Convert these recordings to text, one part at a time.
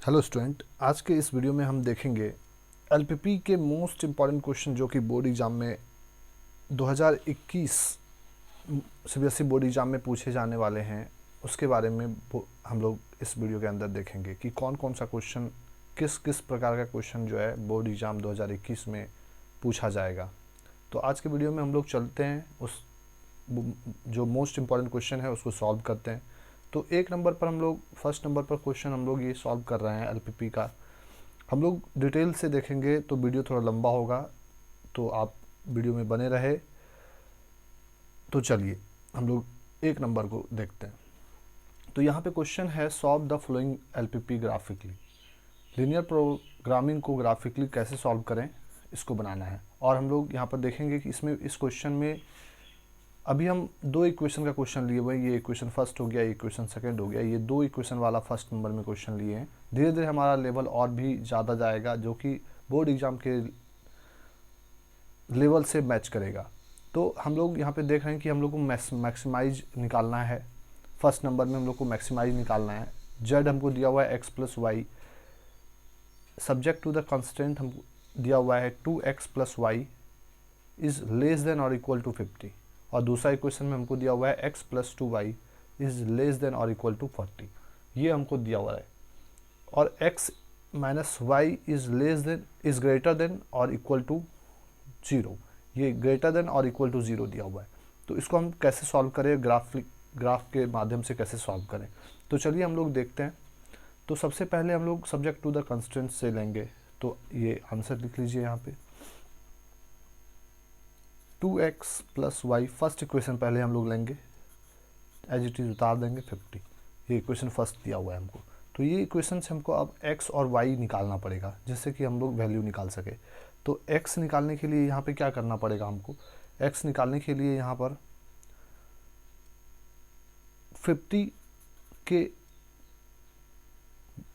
Hello student, आज के इस वीडियो में हम देखेंगे एलपीपी के मोस्ट इम्पॉर्टेंट क्वेश्चन जो कि बोर्ड एग्ज़ाम में 2021 सीबीएसई बोर्ड एग्ज़ाम में पूछे जाने वाले हैं। उसके बारे में हम लोग इस वीडियो के अंदर देखेंगे कि कौन कौन सा क्वेश्चन, किस किस प्रकार का क्वेश्चन जो है बोर्ड एग्ज़ाम 2021 में पूछा जाएगा। तो आज के वीडियो में हम लोग चलते हैं, उस जो मोस्ट इम्पॉर्टेंट क्वेश्चन है उसको सॉल्व करते हैं। तो एक नंबर पर हम लोग, फर्स्ट नंबर पर क्वेश्चन हम लोग ये सॉल्व कर रहे हैं एलपीपी का। हम लोग डिटेल से देखेंगे तो वीडियो थोड़ा लंबा होगा, तो आप वीडियो में बने रहे। तो चलिए हम लोग एक नंबर को देखते हैं। तो यहाँ पे क्वेश्चन है, solve the following LPP graphically. Linear programming को ग्राफिकली कैसे सॉल्व करें, इसको बनाना है। और हम लोग यहाँ पर देखेंगे कि इसमें, इस क्वेश्चन में अभी हम दो इक्वेशन का क्वेश्चन लिए हुए हैं। ये इक्वेशन फर्स्ट हो गया, ये इक्वेशन सेकंड हो गया। ये दो इक्वेशन वाला फर्स्ट नंबर में क्वेश्चन लिए हैं। धीरे धीरे हमारा लेवल और भी ज़्यादा जाएगा, जो कि बोर्ड एग्ज़ाम के लेवल से मैच करेगा। तो हम लोग यहाँ पे देख रहे हैं कि हम लोग को मैक्सिमाइज निकालना है। फर्स्ट नंबर में हम लोग को मैक्सिमाइज निकालना है। जेड हमको दिया हुआ है x plus y, subject to the constant हमको दिया हुआ है 2x plus y is less than और इक्वल टू 50। और दूसरा इक्वेशन में हमको दिया हुआ है x plus 2y is less than और इक्वल टू 40। ये हमको दिया हुआ है। और x minus y is greater than और इक्वल टू 0। ये ग्रेटर देन और इक्वल टू 0 दिया हुआ है। तो इसको हम कैसे सॉल्व करें, ग्राफ के माध्यम से कैसे सॉल्व करें। तो चलिए हम लोग देखते हैं। तो सबसे पहले हम लोग सब्जेक्ट टू द कंस्टेंट से लेंगे। तो ये आंसर लिख लीजिए यहाँ पे, 2x plus Y first equation पहले हम लोग लेंगे, एज इट इज़ उतार देंगे 50। ये इक्वेशन फर्स्ट दिया हुआ है हमको। तो ये इक्वेशन से हमको अब x और y निकालना पड़ेगा, जिससे कि हम लोग वैल्यू निकाल सके। तो x निकालने के लिए यहाँ पे क्या करना पड़ेगा हमको, x निकालने के लिए यहाँ पर 50 के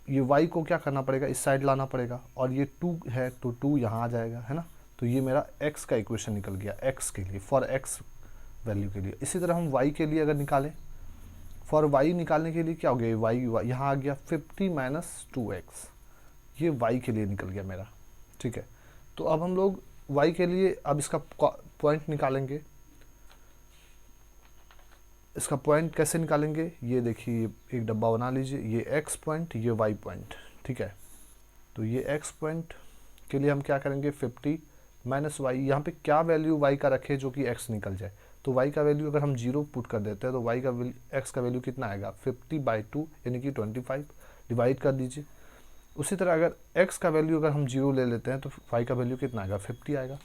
ये y को क्या करना पड़ेगा, इस साइड लाना पड़ेगा। और ये 2 है तो 2 यहाँ आ जाएगा, है ना। तो ये मेरा x का इक्वेशन निकल गया, x के लिए, फॉर x वैल्यू के लिए। इसी तरह हम y के लिए अगर निकालें, फॉर y निकालने के लिए क्या हो गया, y यहाँ आ गया 50 माइनस 2x, ये y के लिए निकल गया मेरा। ठीक है। तो अब हम लोग y के लिए अब इसका पॉइंट निकालेंगे। इसका पॉइंट कैसे निकालेंगे, ये देखिए, एक डब्बा बना लीजिए, ये x पॉइंट, ये y पॉइंट। ठीक है। तो ये x पॉइंट के लिए हम क्या करेंगे, 50 माइनस वाई, यहाँ पे क्या वैल्यू y का रखे जो कि x निकल जाए। तो y का वैल्यू अगर हम 0 पुट कर देते हैं तो y का x का वैल्यू कितना आएगा, 50/2 यानी कि 25, डिवाइड कर दीजिए। उसी तरह अगर x का वैल्यू अगर हम 0 ले लेते हैं तो y का वैल्यू कितना आएगा, 50 आएगा।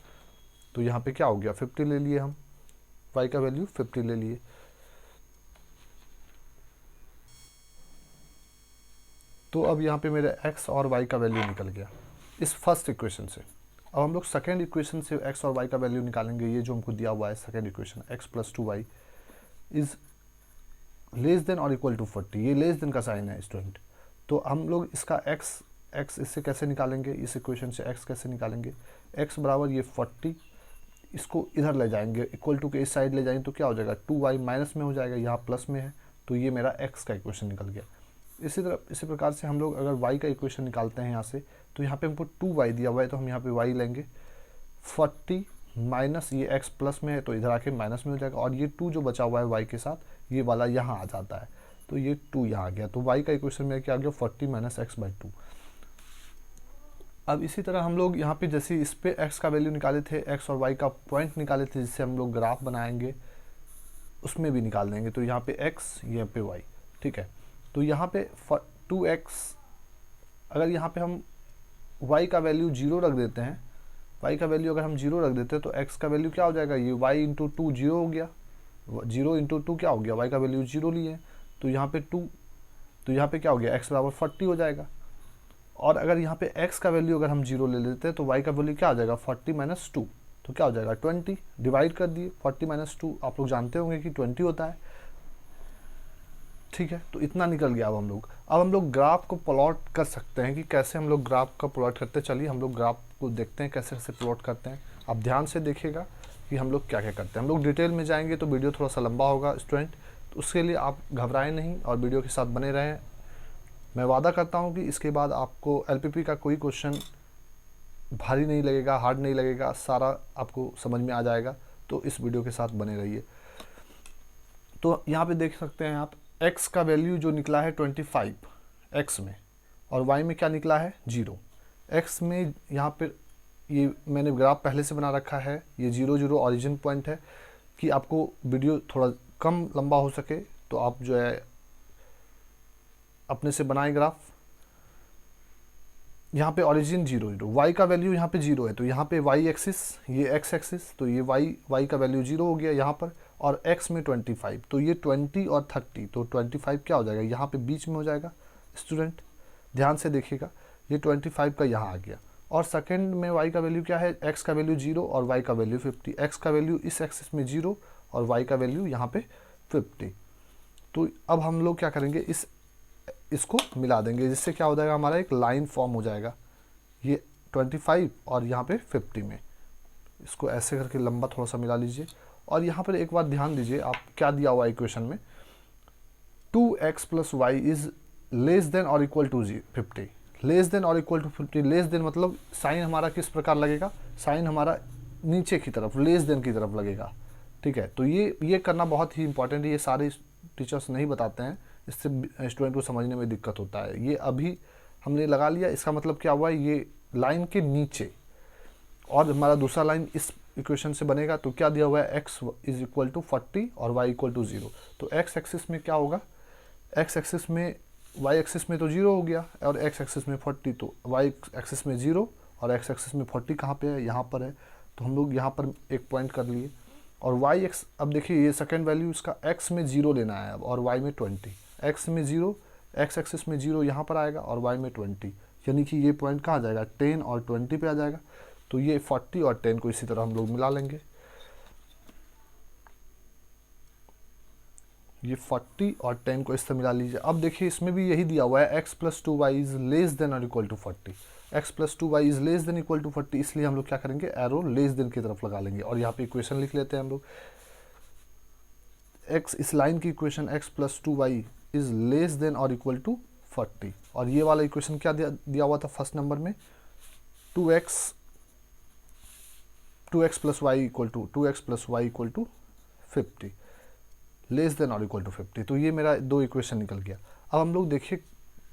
तो यहाँ पे क्या हो गया, 50 ले लिए हम, y का वैल्यू 50 ले लिए। तो अब यहाँ पे मेरे x और y का वैल्यू निकल गया इस फर्स्ट इक्वेशन से। अब हम लोग सेकेंड इक्वेशन से x और y का वैल्यू निकालेंगे। ये जो हमको दिया हुआ है second equation, x plus 2y is less than और इक्वल टू 40। ये लेस देन का साइन है स्टूडेंट। तो हम लोग इसका x इससे कैसे निकालेंगे, इस इक्वेशन से x कैसे निकालेंगे, x बराबर ये 40, इसको इधर ले जाएंगे, इक्वल टू के इस साइड ले जाएंगे तो क्या हो जाएगा, 2y माइनस में हो जाएगा, यहाँ प्लस में है। तो ये मेरा x का इक्वेशन निकल गया। इसी प्रकार से हम लोग अगर y का इक्वेशन निकालते हैं यहाँ से, तो यहाँ पे हमको 2y दिया हुआ है तो हम यहाँ पे y लेंगे, 40 माइनस ये x प्लस में है तो इधर आके माइनस में हो जाएगा। और ये 2 जो बचा हुआ है y के साथ, ये वाला यहाँ आ जाता है, तो ये 2 यहाँ आ गया। तो y का इक्वेशन में क्या आ गया, 40 माइनस x/2। अब इसी तरह हम लोग यहाँ पे जैसे इस पे x का वैल्यू निकाले थे, x और y का पॉइंट निकाले थे, जिससे हम लोग ग्राफ बनाएंगे, उसमें भी निकाल देंगे। तो यहाँ पे x, यहाँ पे y। ठीक है। तो यहाँ पे 2x, अगर यहाँ पे हम y का वैल्यू 0 रख देते हैं, y का वैल्यू अगर हम 0 रख देते हैं तो x का वैल्यू क्या हो जाएगा, ये y इंटू 2 0 हो गया, 0 इंटू 2 क्या हो गया, y का वैल्यू 0 लिए, तो यहाँ पे 2, तो यहाँ पे क्या हो गया, x बराबर 40 हो जाएगा। और अगर यहाँ पे x का वैल्यू अगर हम 0 ले लेते हैं तो y का वैल्यू क्या आ जाएगा, 40 माइनस 2, तो क्या हो जाएगा 20, डिवाइड कर दिए। 40 माइनस 2 आप लोग जानते होंगे कि 20 होता है। ठीक है। तो इतना निकल गया। अब हम लोग ग्राफ को प्लॉट कर सकते हैं कि कैसे हम लोग ग्राफ का प्लॉट करते हैं। चलिए हम लोग ग्राफ को देखते हैं कैसे कैसे प्लॉट करते हैं। आप ध्यान से देखिएगा कि हम लोग क्या क्या करते हैं। हम लोग डिटेल में जाएंगे तो वीडियो थोड़ा सा लंबा होगा स्टूडेंट, तो उसके लिए आप घबराएं नहीं और वीडियो के साथ बने रहें। मैं वादा करता हूँ कि इसके बाद आपको एलपीपी का कोई क्वेश्चन भारी नहीं लगेगा, हार्ड नहीं लगेगा, सारा आपको समझ में आ जाएगा। तो इस वीडियो के साथ बने रहिए। तो यहाँ पे देख सकते हैं आप, x का वैल्यू जो निकला है 25 x में, और y में क्या निकला है 0। x में यहाँ पे ये मैंने ग्राफ पहले से बना रखा है, ये 0 0 ऑरिजिन पॉइंट है। कि आपको वीडियो थोड़ा कम लंबा हो सके तो आप जो है अपने से बनाएं ग्राफ। यहाँ पे ऑरिजिन 0 0, y का वैल्यू यहाँ पे 0 है, तो यहाँ पे y एक्सिस, ये x एक्सिस, तो ये y का वैल्यू 0 हो गया यहाँ पर, और x में 25, तो ये 20 और 30, तो 25 क्या हो जाएगा यहाँ पे बीच में हो जाएगा। स्टूडेंट ध्यान से देखिएगा, ये 25 का यहाँ आ गया। और सेकंड में y का वैल्यू क्या है, x का वैल्यू 0 और y का वैल्यू 50, x का वैल्यू इस एक्सिस में 0 और y का वैल्यू यहाँ पे 50। तो अब हम लोग क्या करेंगे, इसको मिला देंगे, जिससे क्या हो जाएगा, हमारा एक लाइन फॉर्म हो जाएगा, ये 25 और यहाँ पे 50 में। इसको ऐसे करके लंबा थोड़ा सा मिला लीजिए। और यहाँ पर एक बात ध्यान दीजिए, आप क्या दिया हुआ इक्वेशन में, 2x plus y is less than और इक्वल टू 50। लेस देन और इक्वल टू 50, लेस देन मतलब साइन हमारा किस प्रकार लगेगा, साइन हमारा नीचे की तरफ, लेस देन की तरफ लगेगा। ठीक है, तो ये करना बहुत ही इंपॉर्टेंट है, ये सारे टीचर्स नहीं बताते हैं, इससे स्टूडेंट को समझने में दिक्कत होता है। ये अभी हमने लगा लिया, इसका मतलब क्या हुआ, ये लाइन के नीचे, और हमारा दूसरा लाइन इस इक्वेशन से बनेगा। तो क्या दिया हुआ है, x इज इक्वल टू 40 और y इक्वल टू 0। तो x एक्सिस में क्या होगा, x एक्सिस में, y एक्सिस में तो 0 हो गया, और x एक्सिस में 40, तो y एक्सिस में 0 और x एक्सिस में 40 कहाँ पे है, यहाँ पर है। तो हम लोग यहाँ पर एक पॉइंट कर लिए। और y एक्स, अब देखिए ये सेकेंड वैल्यू इसका x में 0 लेना है अब, और y में 20, x में 0, x एक्सिस में 0 यहाँ पर आएगा, और y में 20, यानी कि ये पॉइंट कहाँ आ जाएगा, 10 और 20 पे आ जाएगा। तो ये 40 और 10 को इसी तरह हम लोग मिला लेंगे। ये 40 और 10 को इस तरह मिला लीजिए। अब देखिए इसमें भी यही दिया हुआ है, x plus 2 y is less than और equal to 40। x plus 2 y is less than equal to 40, इसलिए हम लोग क्या करेंगे, एरो लेस देन की तरफ लगा लेंगे। और यहाँ पे इक्वेशन लिख लेते हैं हम लोग, x, इस लाइन की equation x plus 2 y is less than और इक्वल टू 40। और ये वाला इक्वेशन क्या दिया हुआ था फर्स्ट नंबर में, 2x plus y equal to 2x plus y equal to 50, less than और इक्वल टू 50। तो ये मेरा दो इक्वेशन निकल गया। अब हम लोग देखिए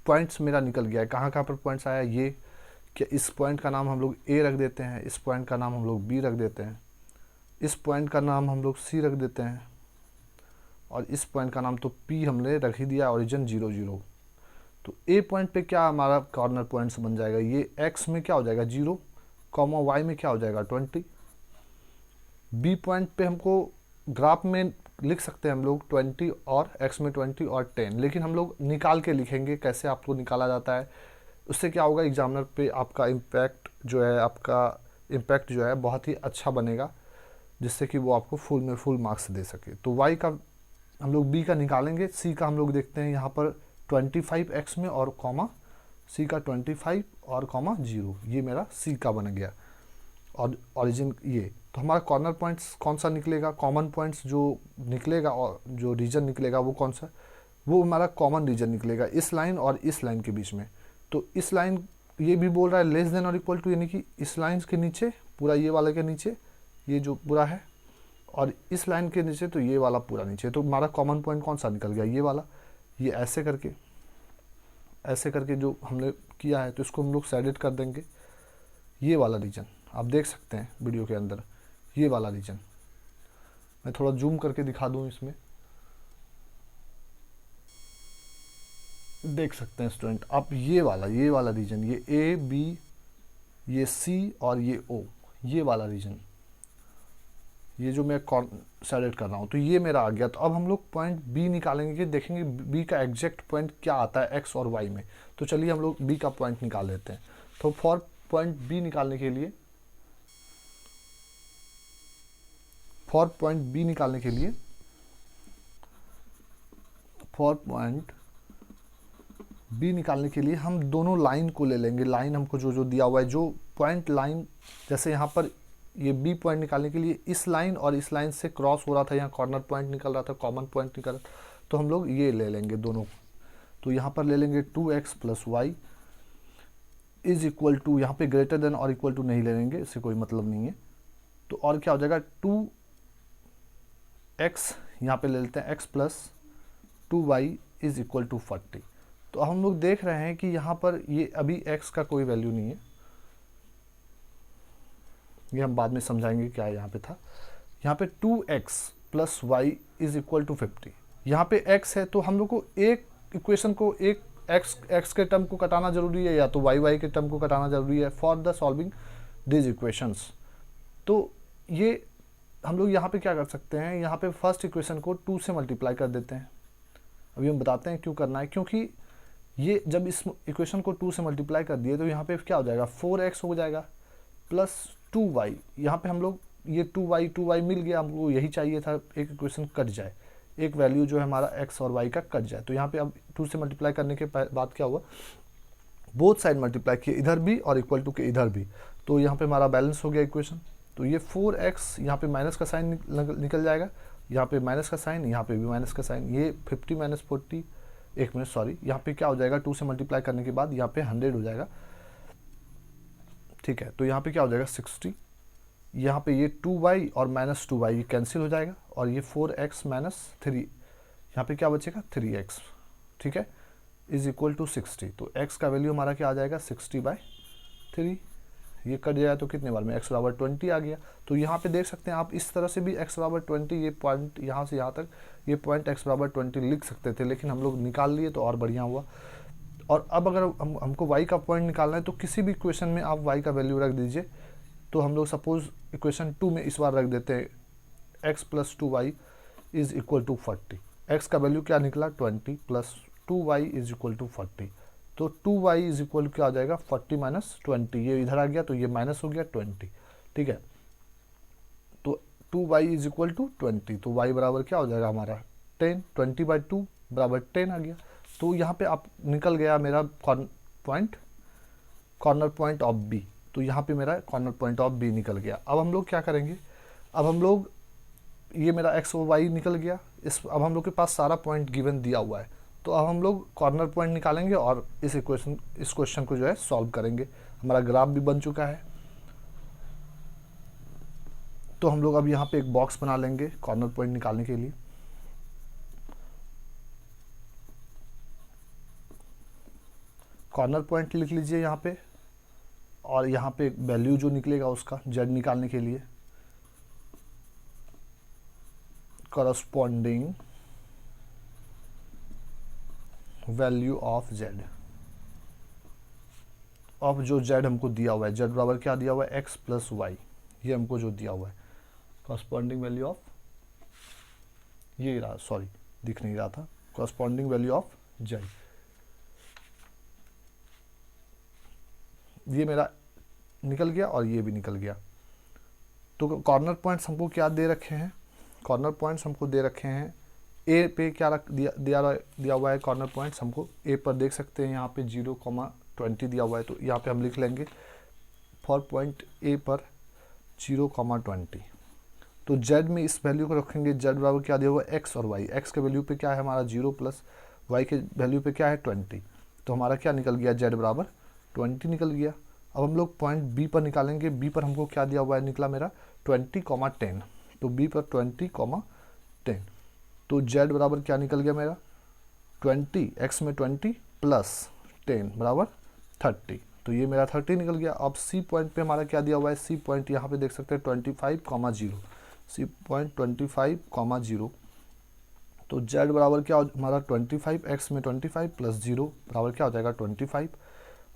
पॉइंट्स मेरा निकल गया है, कहाँ कहाँ पर पॉइंट्स आया, ये क्या, इस पॉइंट का नाम हम लोग A रख देते हैं, इस पॉइंट का नाम हम लोग B रख देते हैं, इस पॉइंट का नाम हम लोग C रख देते हैं, और इस पॉइंट का नाम तो P हमने रख ही दिया, ओरिजिन 0 0। तो A पॉइंट पे क्या हमारा कॉर्नर पॉइंट्स बन जाएगा, ये x में क्या हो जाएगा 0, कॉमा y में क्या हो जाएगा 20। B पॉइंट पे हमको ग्राफ में लिख सकते हैं हम लोग 20 और x में 20 और 10, लेकिन हम लोग निकाल के लिखेंगे, कैसे आपको निकाला जाता है। उससे क्या होगा, एग्जामिनर पे आपका इम्पैक्ट जो है बहुत ही अच्छा बनेगा, जिससे कि वो आपको फुल में फुल मार्क्स दे सके। तो y का हम लोग b का निकालेंगे, c का हम लोग देखते हैं यहाँ पर 25 x में, और कॉमा c का 25 और कॉमा 0, ये मेरा c का बन गया। और ओरिजिन ये, तो हमारा कॉर्नर पॉइंट्स कौन सा निकलेगा, कॉमन पॉइंट्स जो निकलेगा, और जो रीजन निकलेगा वो कौन सा, वो हमारा कॉमन रीजन निकलेगा इस लाइन और इस लाइन के बीच में। तो इस लाइन, ये भी बोल रहा है लेस देन और इक्वल टू, यानी कि इस लाइन के नीचे पूरा, ये वाले के नीचे ये जो पूरा है, और इस लाइन के नीचे तो ये वाला पूरा नीचे। तो हमारा कॉमन पॉइंट कौन सा निकल गया, ये वाला। ये ऐसे करके जो हमने किया है, तो इसको हम लोग सेलेक्ट कर देंगे, ये वाला रीजन आप देख सकते हैं वीडियो के अंदर, ये वाला रीजन मैं थोड़ा जूम करके दिखा दूं, इसमें देख सकते हैं स्टूडेंट आप, ये वाला रीजन, ये A B, ये C और ये O, ये वाला रीजन, ये जो मैं सेलेक्ट कर रहा हूँ, तो ये मेरा आ गया। तो अब हम लोग पॉइंट B निकालेंगे, कि देखेंगे B का एग्जैक्ट पॉइंट क्या आता है x और y में। तो चलिए हम लोग B का पॉइंट निकाल लेते हैं। तो फॉर पॉइंट B निकालने के लिए, फॉर पॉइंट B निकालने के लिए हम दोनों लाइन को ले लेंगे। लाइन हमको जो दिया हुआ है, जो पॉइंट लाइन, जैसे यहाँ पर ये B पॉइंट निकालने के लिए इस लाइन और इस लाइन से क्रॉस हो रहा था, यहाँ कॉर्नर पॉइंट निकल रहा था, कॉमन पॉइंट निकल रहा था, तो हम लोग ये ले लेंगे दोनों। तो यहाँ पर ले लेंगे 2x plus y is equal to, यहाँ पे ग्रेटर देन और इक्वल टू नहीं ले लेंगे, इससे कोई मतलब नहीं है। तो और क्या हो जाएगा 2x, यहाँ पे ले लेते हैं x plus 2y is equal to 40। तो हम लोग देख रहे हैं कि यहाँ पर ये अभी x का कोई वैल्यू नहीं है, ये हम बाद में समझाएंगे क्या यहाँ पे था। यहाँ पे 2x plus y is equal to 50, यहाँ पे x है तो हम लोग को एक इक्वेशन को एक x के टर्म को कटाना जरूरी है या तो y के टर्म को कटाना जरूरी है for the solving this equations. तो ये हम लोग यहाँ पे क्या कर सकते हैं, यहाँ पे फर्स्ट इक्वेशन को 2 से मल्टीप्लाई कर देते हैं। अभी हम बताते हैं क्यों करना है, क्योंकि ये जब इस इक्वेशन को 2 से मल्टीप्लाई कर दिए तो यहाँ पे क्या हो जाएगा 4x हो जाएगा प्लस 2y। यहाँ पे हम लोग ये 2y मिल गया, हमको यही चाहिए था, एक इक्वेशन कट जाए, एक वैल्यू जो है हमारा x और y का कट जाए। तो यहाँ पे अब 2 से मल्टीप्लाई करने के बाद क्या हुआ, बोथ साइड मल्टीप्लाई किए, इधर भी और इक्वल टू के इधर भी, तो यहाँ पे हमारा बैलेंस हो गया इक्वेशन। तो ये 4x यहाँ पे माइनस का साइन निकल जाएगा, यहाँ पे माइनस का साइन, यहाँ पे भी माइनस का साइन, ये 50 माइनस 40, एक मिनट सॉरी, यहाँ पे क्या हो जाएगा 2 से मल्टीप्लाई करने के बाद यहाँ पे 100 हो जाएगा, ठीक है। तो यहाँ पे क्या हो जाएगा 60, यहाँ पे ये 2y और माइनस 2y ये कैंसिल हो जाएगा, और ये 4x माइनस 3, यहाँ पे क्या बचेगा 3x, ठीक है, इज इक्वल टू 60। तो x का वैल्यू हमारा क्या आ जाएगा 60/3, ये कट जाएगा तो कितने बार में x बराबर 20 आ गया। तो यहाँ पे देख सकते हैं आप इस तरह से भी x बराबर 20, ये पॉइंट यहाँ से यहाँ तक ये पॉइंट x बराबर 20 लिख सकते थे, लेकिन हम लोग निकाल लिए तो और बढ़िया हुआ। और अब अगर हमको y का पॉइंट निकालना है तो किसी भी इक्वेशन में आप y का वैल्यू रख दीजिए। तो हम लोग सपोज इक्वेशन 2 में इस बार रख देते हैं x plus 2y is equal to 40, x का वैल्यू क्या निकला 20 plus 2y is equal to 40। तो 2y इज इक्वल क्या आ जाएगा 40 माइनस 20, ये इधर आ गया तो ये माइनस हो गया 20, ठीक है। तो 2y इज इक्वल टू 20, तो y बराबर क्या हो जाएगा हमारा 10, 20/2 बराबर 10 आ गया। तो यहाँ पे आप निकल गया मेरा कॉर्नर पॉइंट ऑफ बी, तो यहाँ पे मेरा कॉर्नर पॉइंट ऑफ बी निकल गया। अब हम लोग क्या करेंगे, अब हम लोग ये मेरा एक्स और वाई निकल गया, इस अब हम लोग के पास सारा पॉइंट गिवन दिया हुआ है, तो अब हम लोग कॉर्नर पॉइंट निकालेंगे और इस क्वेश्चन को जो है सॉल्व करेंगे। हमारा ग्राफ भी बन चुका है, तो हम लोग अब यहाँ पे एक बॉक्स बना लेंगे कॉर्नर पॉइंट निकालने के लिए। कॉर्नर पॉइंट लिख लीजिए यहाँ पे, और यहाँ पे वैल्यू जो निकलेगा उसका जेड निकालने के लिए करस्पॉन्डिंग वैल्यू ऑफ जेड, अब जो जेड हमको दिया हुआ है, जेड बराबर क्या दिया हुआ है एक्स प्लस वाई, ये हमको जो दिया हुआ है करस्पॉन्डिंग वैल्यू ऑफ, ये रहा, सॉरी दिख नहीं रहा था, करस्पॉन्डिंग वैल्यू ऑफ जेड, ये मेरा निकल गया और ये भी निकल गया। तो कॉर्नर पॉइंट्स हमको क्या दे रखे हैं, कॉर्नर पॉइंट्स हमको दे रखे हैं ए पे क्या रख दिया हुआ है, कॉर्नर पॉइंट्स हमको ए पर देख सकते हैं, यहाँ पे 0,20 दिया हुआ है, तो यहाँ पे हम लिख लेंगे फॉर पॉइंट ए पर 0,20। तो जेड में इस वैल्यू को रखेंगे, जेड बराबर क्या दिया हुआ है एक्स और वाई, एक्स के वैल्यू पे क्या है हमारा 0 प्लस वाई के वैल्यू पे क्या है 20, तो हमारा क्या निकल गया जेड बराबर 20 निकल गया। अब हम लोग पॉइंट बी पर निकालेंगे, बी पर हमको क्या दिया हुआ है, निकला मेरा 20,10, तो बी पर 20,10, तो जेड बराबर क्या निकल गया मेरा 20, एक्स में 20 प्लस 10 बराबर 30, तो ये मेरा 30 निकल गया। अब सी पॉइंट पे हमारा क्या दिया हुआ है, सी पॉइंट यहाँ पे देख सकते हैं 25,0, सी पॉइंट 25,0, तो जेड बराबर क्या हमारा 25, एक्स में 25 प्लस 0 बराबर क्या हो जाएगा 25,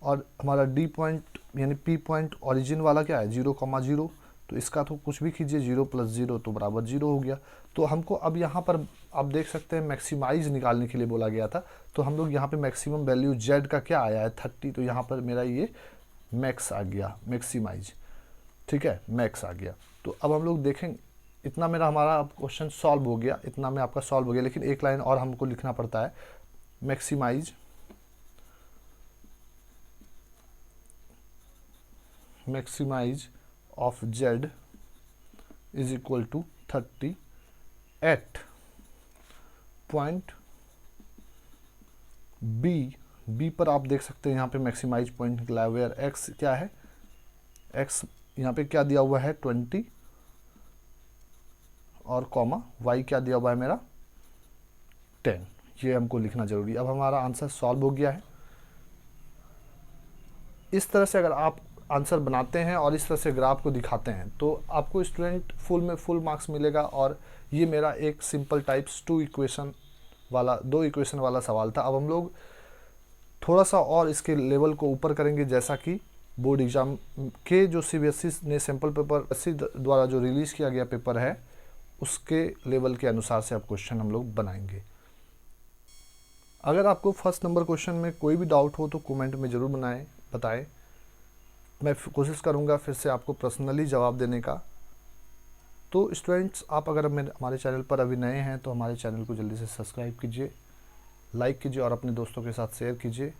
और हमारा डी पॉइंट यानी पी पॉइंट ओरिजिन वाला क्या है 0,0, तो इसका तो कुछ भी कीजिए 0 प्लस 0 तो बराबर 0 हो गया। तो हमको अब यहाँ पर आप देख सकते हैं मैक्सिमाइज निकालने के लिए बोला गया था, तो हम लोग यहाँ पे मैक्सिमम वैल्यू जेड का क्या आया है 30, तो यहाँ पर मेरा ये मैक्स आ गया, मैक्सिमाइज, ठीक है, मैक्स आ गया। तो अब हम लोग देखेंगे, इतना मेरा हमारा अब क्वेश्चन सॉल्व हो गया, इतना में आपका सॉल्व हो गया, लेकिन एक लाइन और हमको लिखना पड़ता है, maximize of z is equal to 30 at point B पर आप देख सकते हैं यहाँ पे मैक्सिमाइज पॉइंट निकला है, वेयर एक्स क्या है, एक्स यहाँ पे क्या दिया हुआ है 20 और कॉमा वाई क्या दिया हुआ है मेरा 10। ये हमको लिखना जरूरी है। अब हमारा आंसर सॉल्व हो गया है। इस तरह से अगर आप आंसर बनाते हैं और इस तरह से ग्राफ को दिखाते हैं तो आपको स्टूडेंट फुल मार्क्स मिलेगा। और ये मेरा एक सिंपल टाइप्स 2 इक्वेशन वाला सवाल था। अब हम लोग थोड़ा सा और इसके लेवल को ऊपर करेंगे, जैसा कि बोर्ड एग्जाम के जो सीबीएसई ने सैम्पल पेपर द्वारा जो रिलीज़ किया गया पेपर है उसके लेवल के अनुसार से अब क्वेश्चन हम लोग बनाएंगे। अगर आपको फर्स्ट नंबर क्वेश्चन में कोई भी डाउट हो तो कमेंट में ज़रूर बताएं। मैं कोशिश करूंगा फिर से आपको पर्सनली जवाब देने का। तो स्टूडेंट्स, आप अगर हमारे चैनल पर अभी नए हैं तो हमारे चैनल को जल्दी से सब्सक्राइब कीजिए, लाइक कीजिए और अपने दोस्तों के साथ शेयर कीजिए,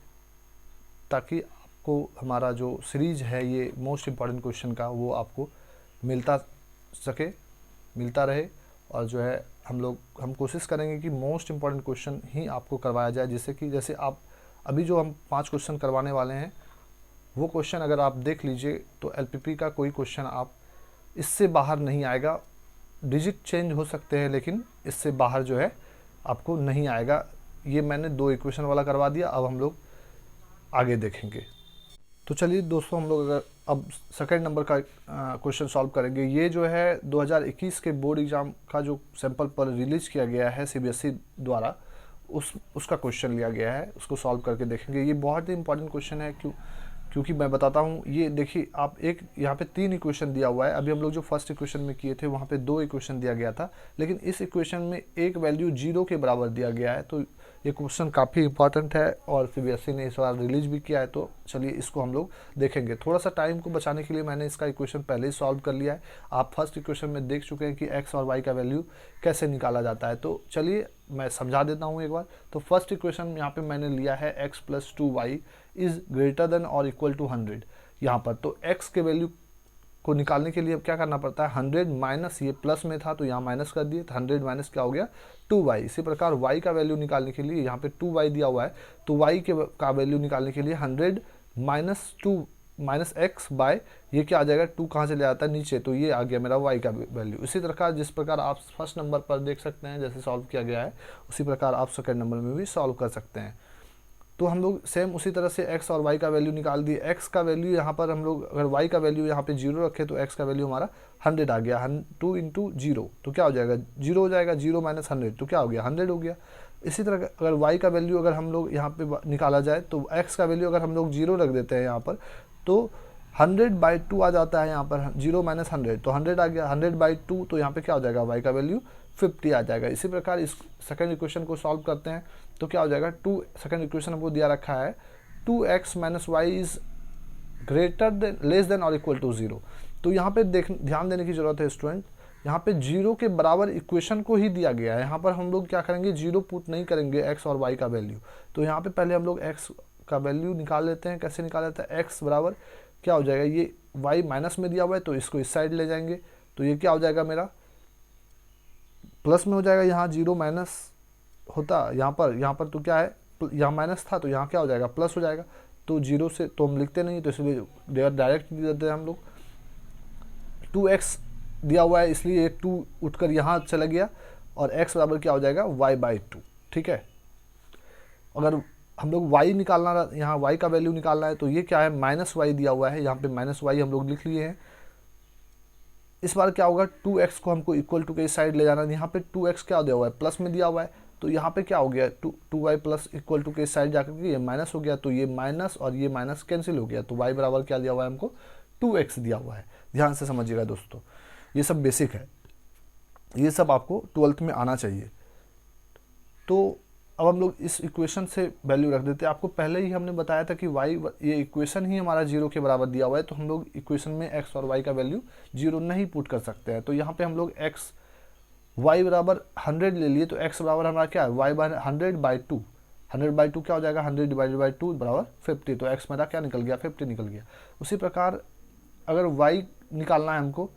ताकि आपको हमारा जो सीरीज़ है ये मोस्ट इम्पॉर्टेंट क्वेश्चन का वो आपको मिलता रहे। और जो है हम कोशिश करेंगे कि मोस्ट इम्पॉर्टेंट क्वेश्चन ही आपको करवाया जाए, जैसे आप अभी जो हम 5 क्वेश्चन करवाने वाले हैं वो क्वेश्चन अगर आप देख लीजिए तो एलपीपी का कोई क्वेश्चन आप इससे बाहर नहीं आएगा। डिजिट चेंज हो सकते हैं लेकिन इससे बाहर जो है आपको नहीं आएगा। ये मैंने 2 इक्वेशन वाला करवा दिया। अब हम लोग आगे देखेंगे। तो चलिए दोस्तों, हम लोग अगर अब सेकंड नंबर का क्वेश्चन सॉल्व करेंगे। ये जो है 2021 के बोर्ड एग्जाम का जो सैंपल पर रिलीज़ किया गया है सीबीएसई द्वारा, उसका क्वेश्चन लिया गया है, उसको सॉल्व करके देखेंगे। ये बहुत ही इंपॉर्टेंट क्वेश्चन है क्योंकि मैं बताता हूँ। ये देखिए, आप यहाँ पे 3 इक्वेशन दिया हुआ है। अभी हम लोग जो फर्स्ट इक्वेशन में किए थे वहाँ पे 2 इक्वेशन दिया गया था, लेकिन इस इक्वेशन में एक वैल्यू 0 के बराबर दिया गया है। तो ये क्वेश्चन काफ़ी इंपॉर्टेंट है और सीबीएसई ने इस बार रिलीज भी किया है। तो चलिए इसको हम लोग देखेंगे। थोड़ा सा टाइम को बचाने के लिए मैंने इसका इक्वेशन पहले ही सॉल्व कर लिया है। आप फर्स्ट इक्वेशन में देख चुके हैं कि एक्स और वाई का वैल्यू कैसे निकाला जाता है। तो चलिए मैं समझा देता हूँ एक बार। तो फर्स्ट इक्वेशन यहाँ पे मैंने लिया है x + 2y is greater than और इक्वल टू 100 यहाँ पर। तो x के वैल्यू को निकालने के लिए अब क्या करना पड़ता है, 100 माइनस, ये प्लस में था तो यहाँ माइनस कर दिए, तो 100 माइनस क्या हो गया 2y। इसी प्रकार y का वैल्यू निकालने के लिए यहाँ पे 2y दिया हुआ है, तो y का वैल्यू निकालने के लिए 100 माइनस x बाय ये क्या आ जाएगा, 2 कहाँ से ले आता है नीचे, तो ये आ गया मेरा y का वैल्यू। इसी प्रकार जिस प्रकार आप फर्स्ट नंबर पर देख सकते हैं जैसे सॉल्व किया गया है, उसी प्रकार आप सेकेंड नंबर में भी सॉल्व कर सकते हैं। तो हम लोग सेम उसी तरह से x और y का वैल्यू निकाल दिए। x का वैल्यू यहाँ पर हम लोग अगर y का वैल्यू यहाँ पे 0 रखे तो x का वैल्यू हमारा 100 आ गया। 2 इंटू 0 तो क्या हो जाएगा, 0 हो जाएगा, 0 माइनस 100 तो क्या हो गया 100 हो गया। इसी तरह अगर y का वैल्यू अगर हम लोग यहाँ पे निकाला जाए तो x का वैल्यू अगर हम लोग 0 रख देते हैं यहाँ पर तो 100/2 आ जाता है यहाँ पर, 0 माइनस 100 तो 100 आ गया। 100/2 तो यहाँ पे क्या हो जाएगा, y का वैल्यू 50 आ जाएगा। इसी प्रकार इस सेकंड इक्वेशन को सॉल्व करते हैं तो क्या हो जाएगा, सेकंड इक्वेशन हमको दिया रखा है 2x minus y is less than और इक्वल टू 0। तो यहाँ पे ध्यान देने की जरूरत है स्टूडेंट, यहाँ पे 0 के बराबर इक्वेशन को ही दिया गया है। यहाँ पर हम लोग क्या करेंगे, 0 पुट नहीं करेंगे x और y का वैल्यू। तो यहाँ पे पहले हम लोग x का वैल्यू निकाल लेते हैं। कैसे निकाल लेते हैं, x बराबर क्या हो जाएगा, ये y माइनस में दिया हुआ है तो इसको इस साइड ले जाएंगे तो ये क्या हो जाएगा मेरा प्लस में हो जाएगा। यहाँ 0 माइनस होता यहाँ पर तो क्या है, यहाँ माइनस था तो यहाँ क्या हो जाएगा प्लस हो जाएगा। तो 0 से तो हम लिखते नहीं तो इसलिए डायरेक्ट दे देते हैं हम लोग। 2x दिया हुआ है इसलिए 2 उठकर यहाँ चला गया और x बराबर क्या हो जाएगा y/2। ठीक है, अगर हम लोग y निकालना, यहाँ y का वैल्यू निकालना है तो ये क्या है माइनस वाई दिया हुआ है, यहाँ पे माइनस वाई हम लोग लिख लिए हैं। इस बार क्या होगा, 2x को हमको इक्वल टू के साइड ले जाना है। यहाँ पे 2x क्या दिया हुआ है, प्लस में दिया हुआ है तो यहाँ पे क्या हो गया 2y प्लस इक्वल टू के साइड जाकर के ये माइनस हो गया तो ये माइनस और ये माइनस कैंसिल हो गया। तो y बराबर क्या दिया हुआ है हमको 2x दिया हुआ है। ध्यान से समझिएगा दोस्तों, ये सब बेसिक है, ये सब आपको 12th में आना चाहिए। तो अब हम लोग इस इक्वेशन से वैल्यू रख देते हैं। आपको पहले ही हमने बताया था कि y ये इक्वेशन ही हमारा 0 के बराबर दिया हुआ है तो हम लोग इक्वेशन में x और y का वैल्यू 0 नहीं पुट कर सकते हैं। तो यहाँ पे हम लोग y बराबर 100 ले लिए तो x बराबर हमारा क्या है y/100/2। 100/2 क्या हो जाएगा, 100 डिवाइडेड बाई 2 बराबर 50। तो x मेरा क्या निकल गया 50 निकल गया। उसी प्रकार अगर y निकालना है हमको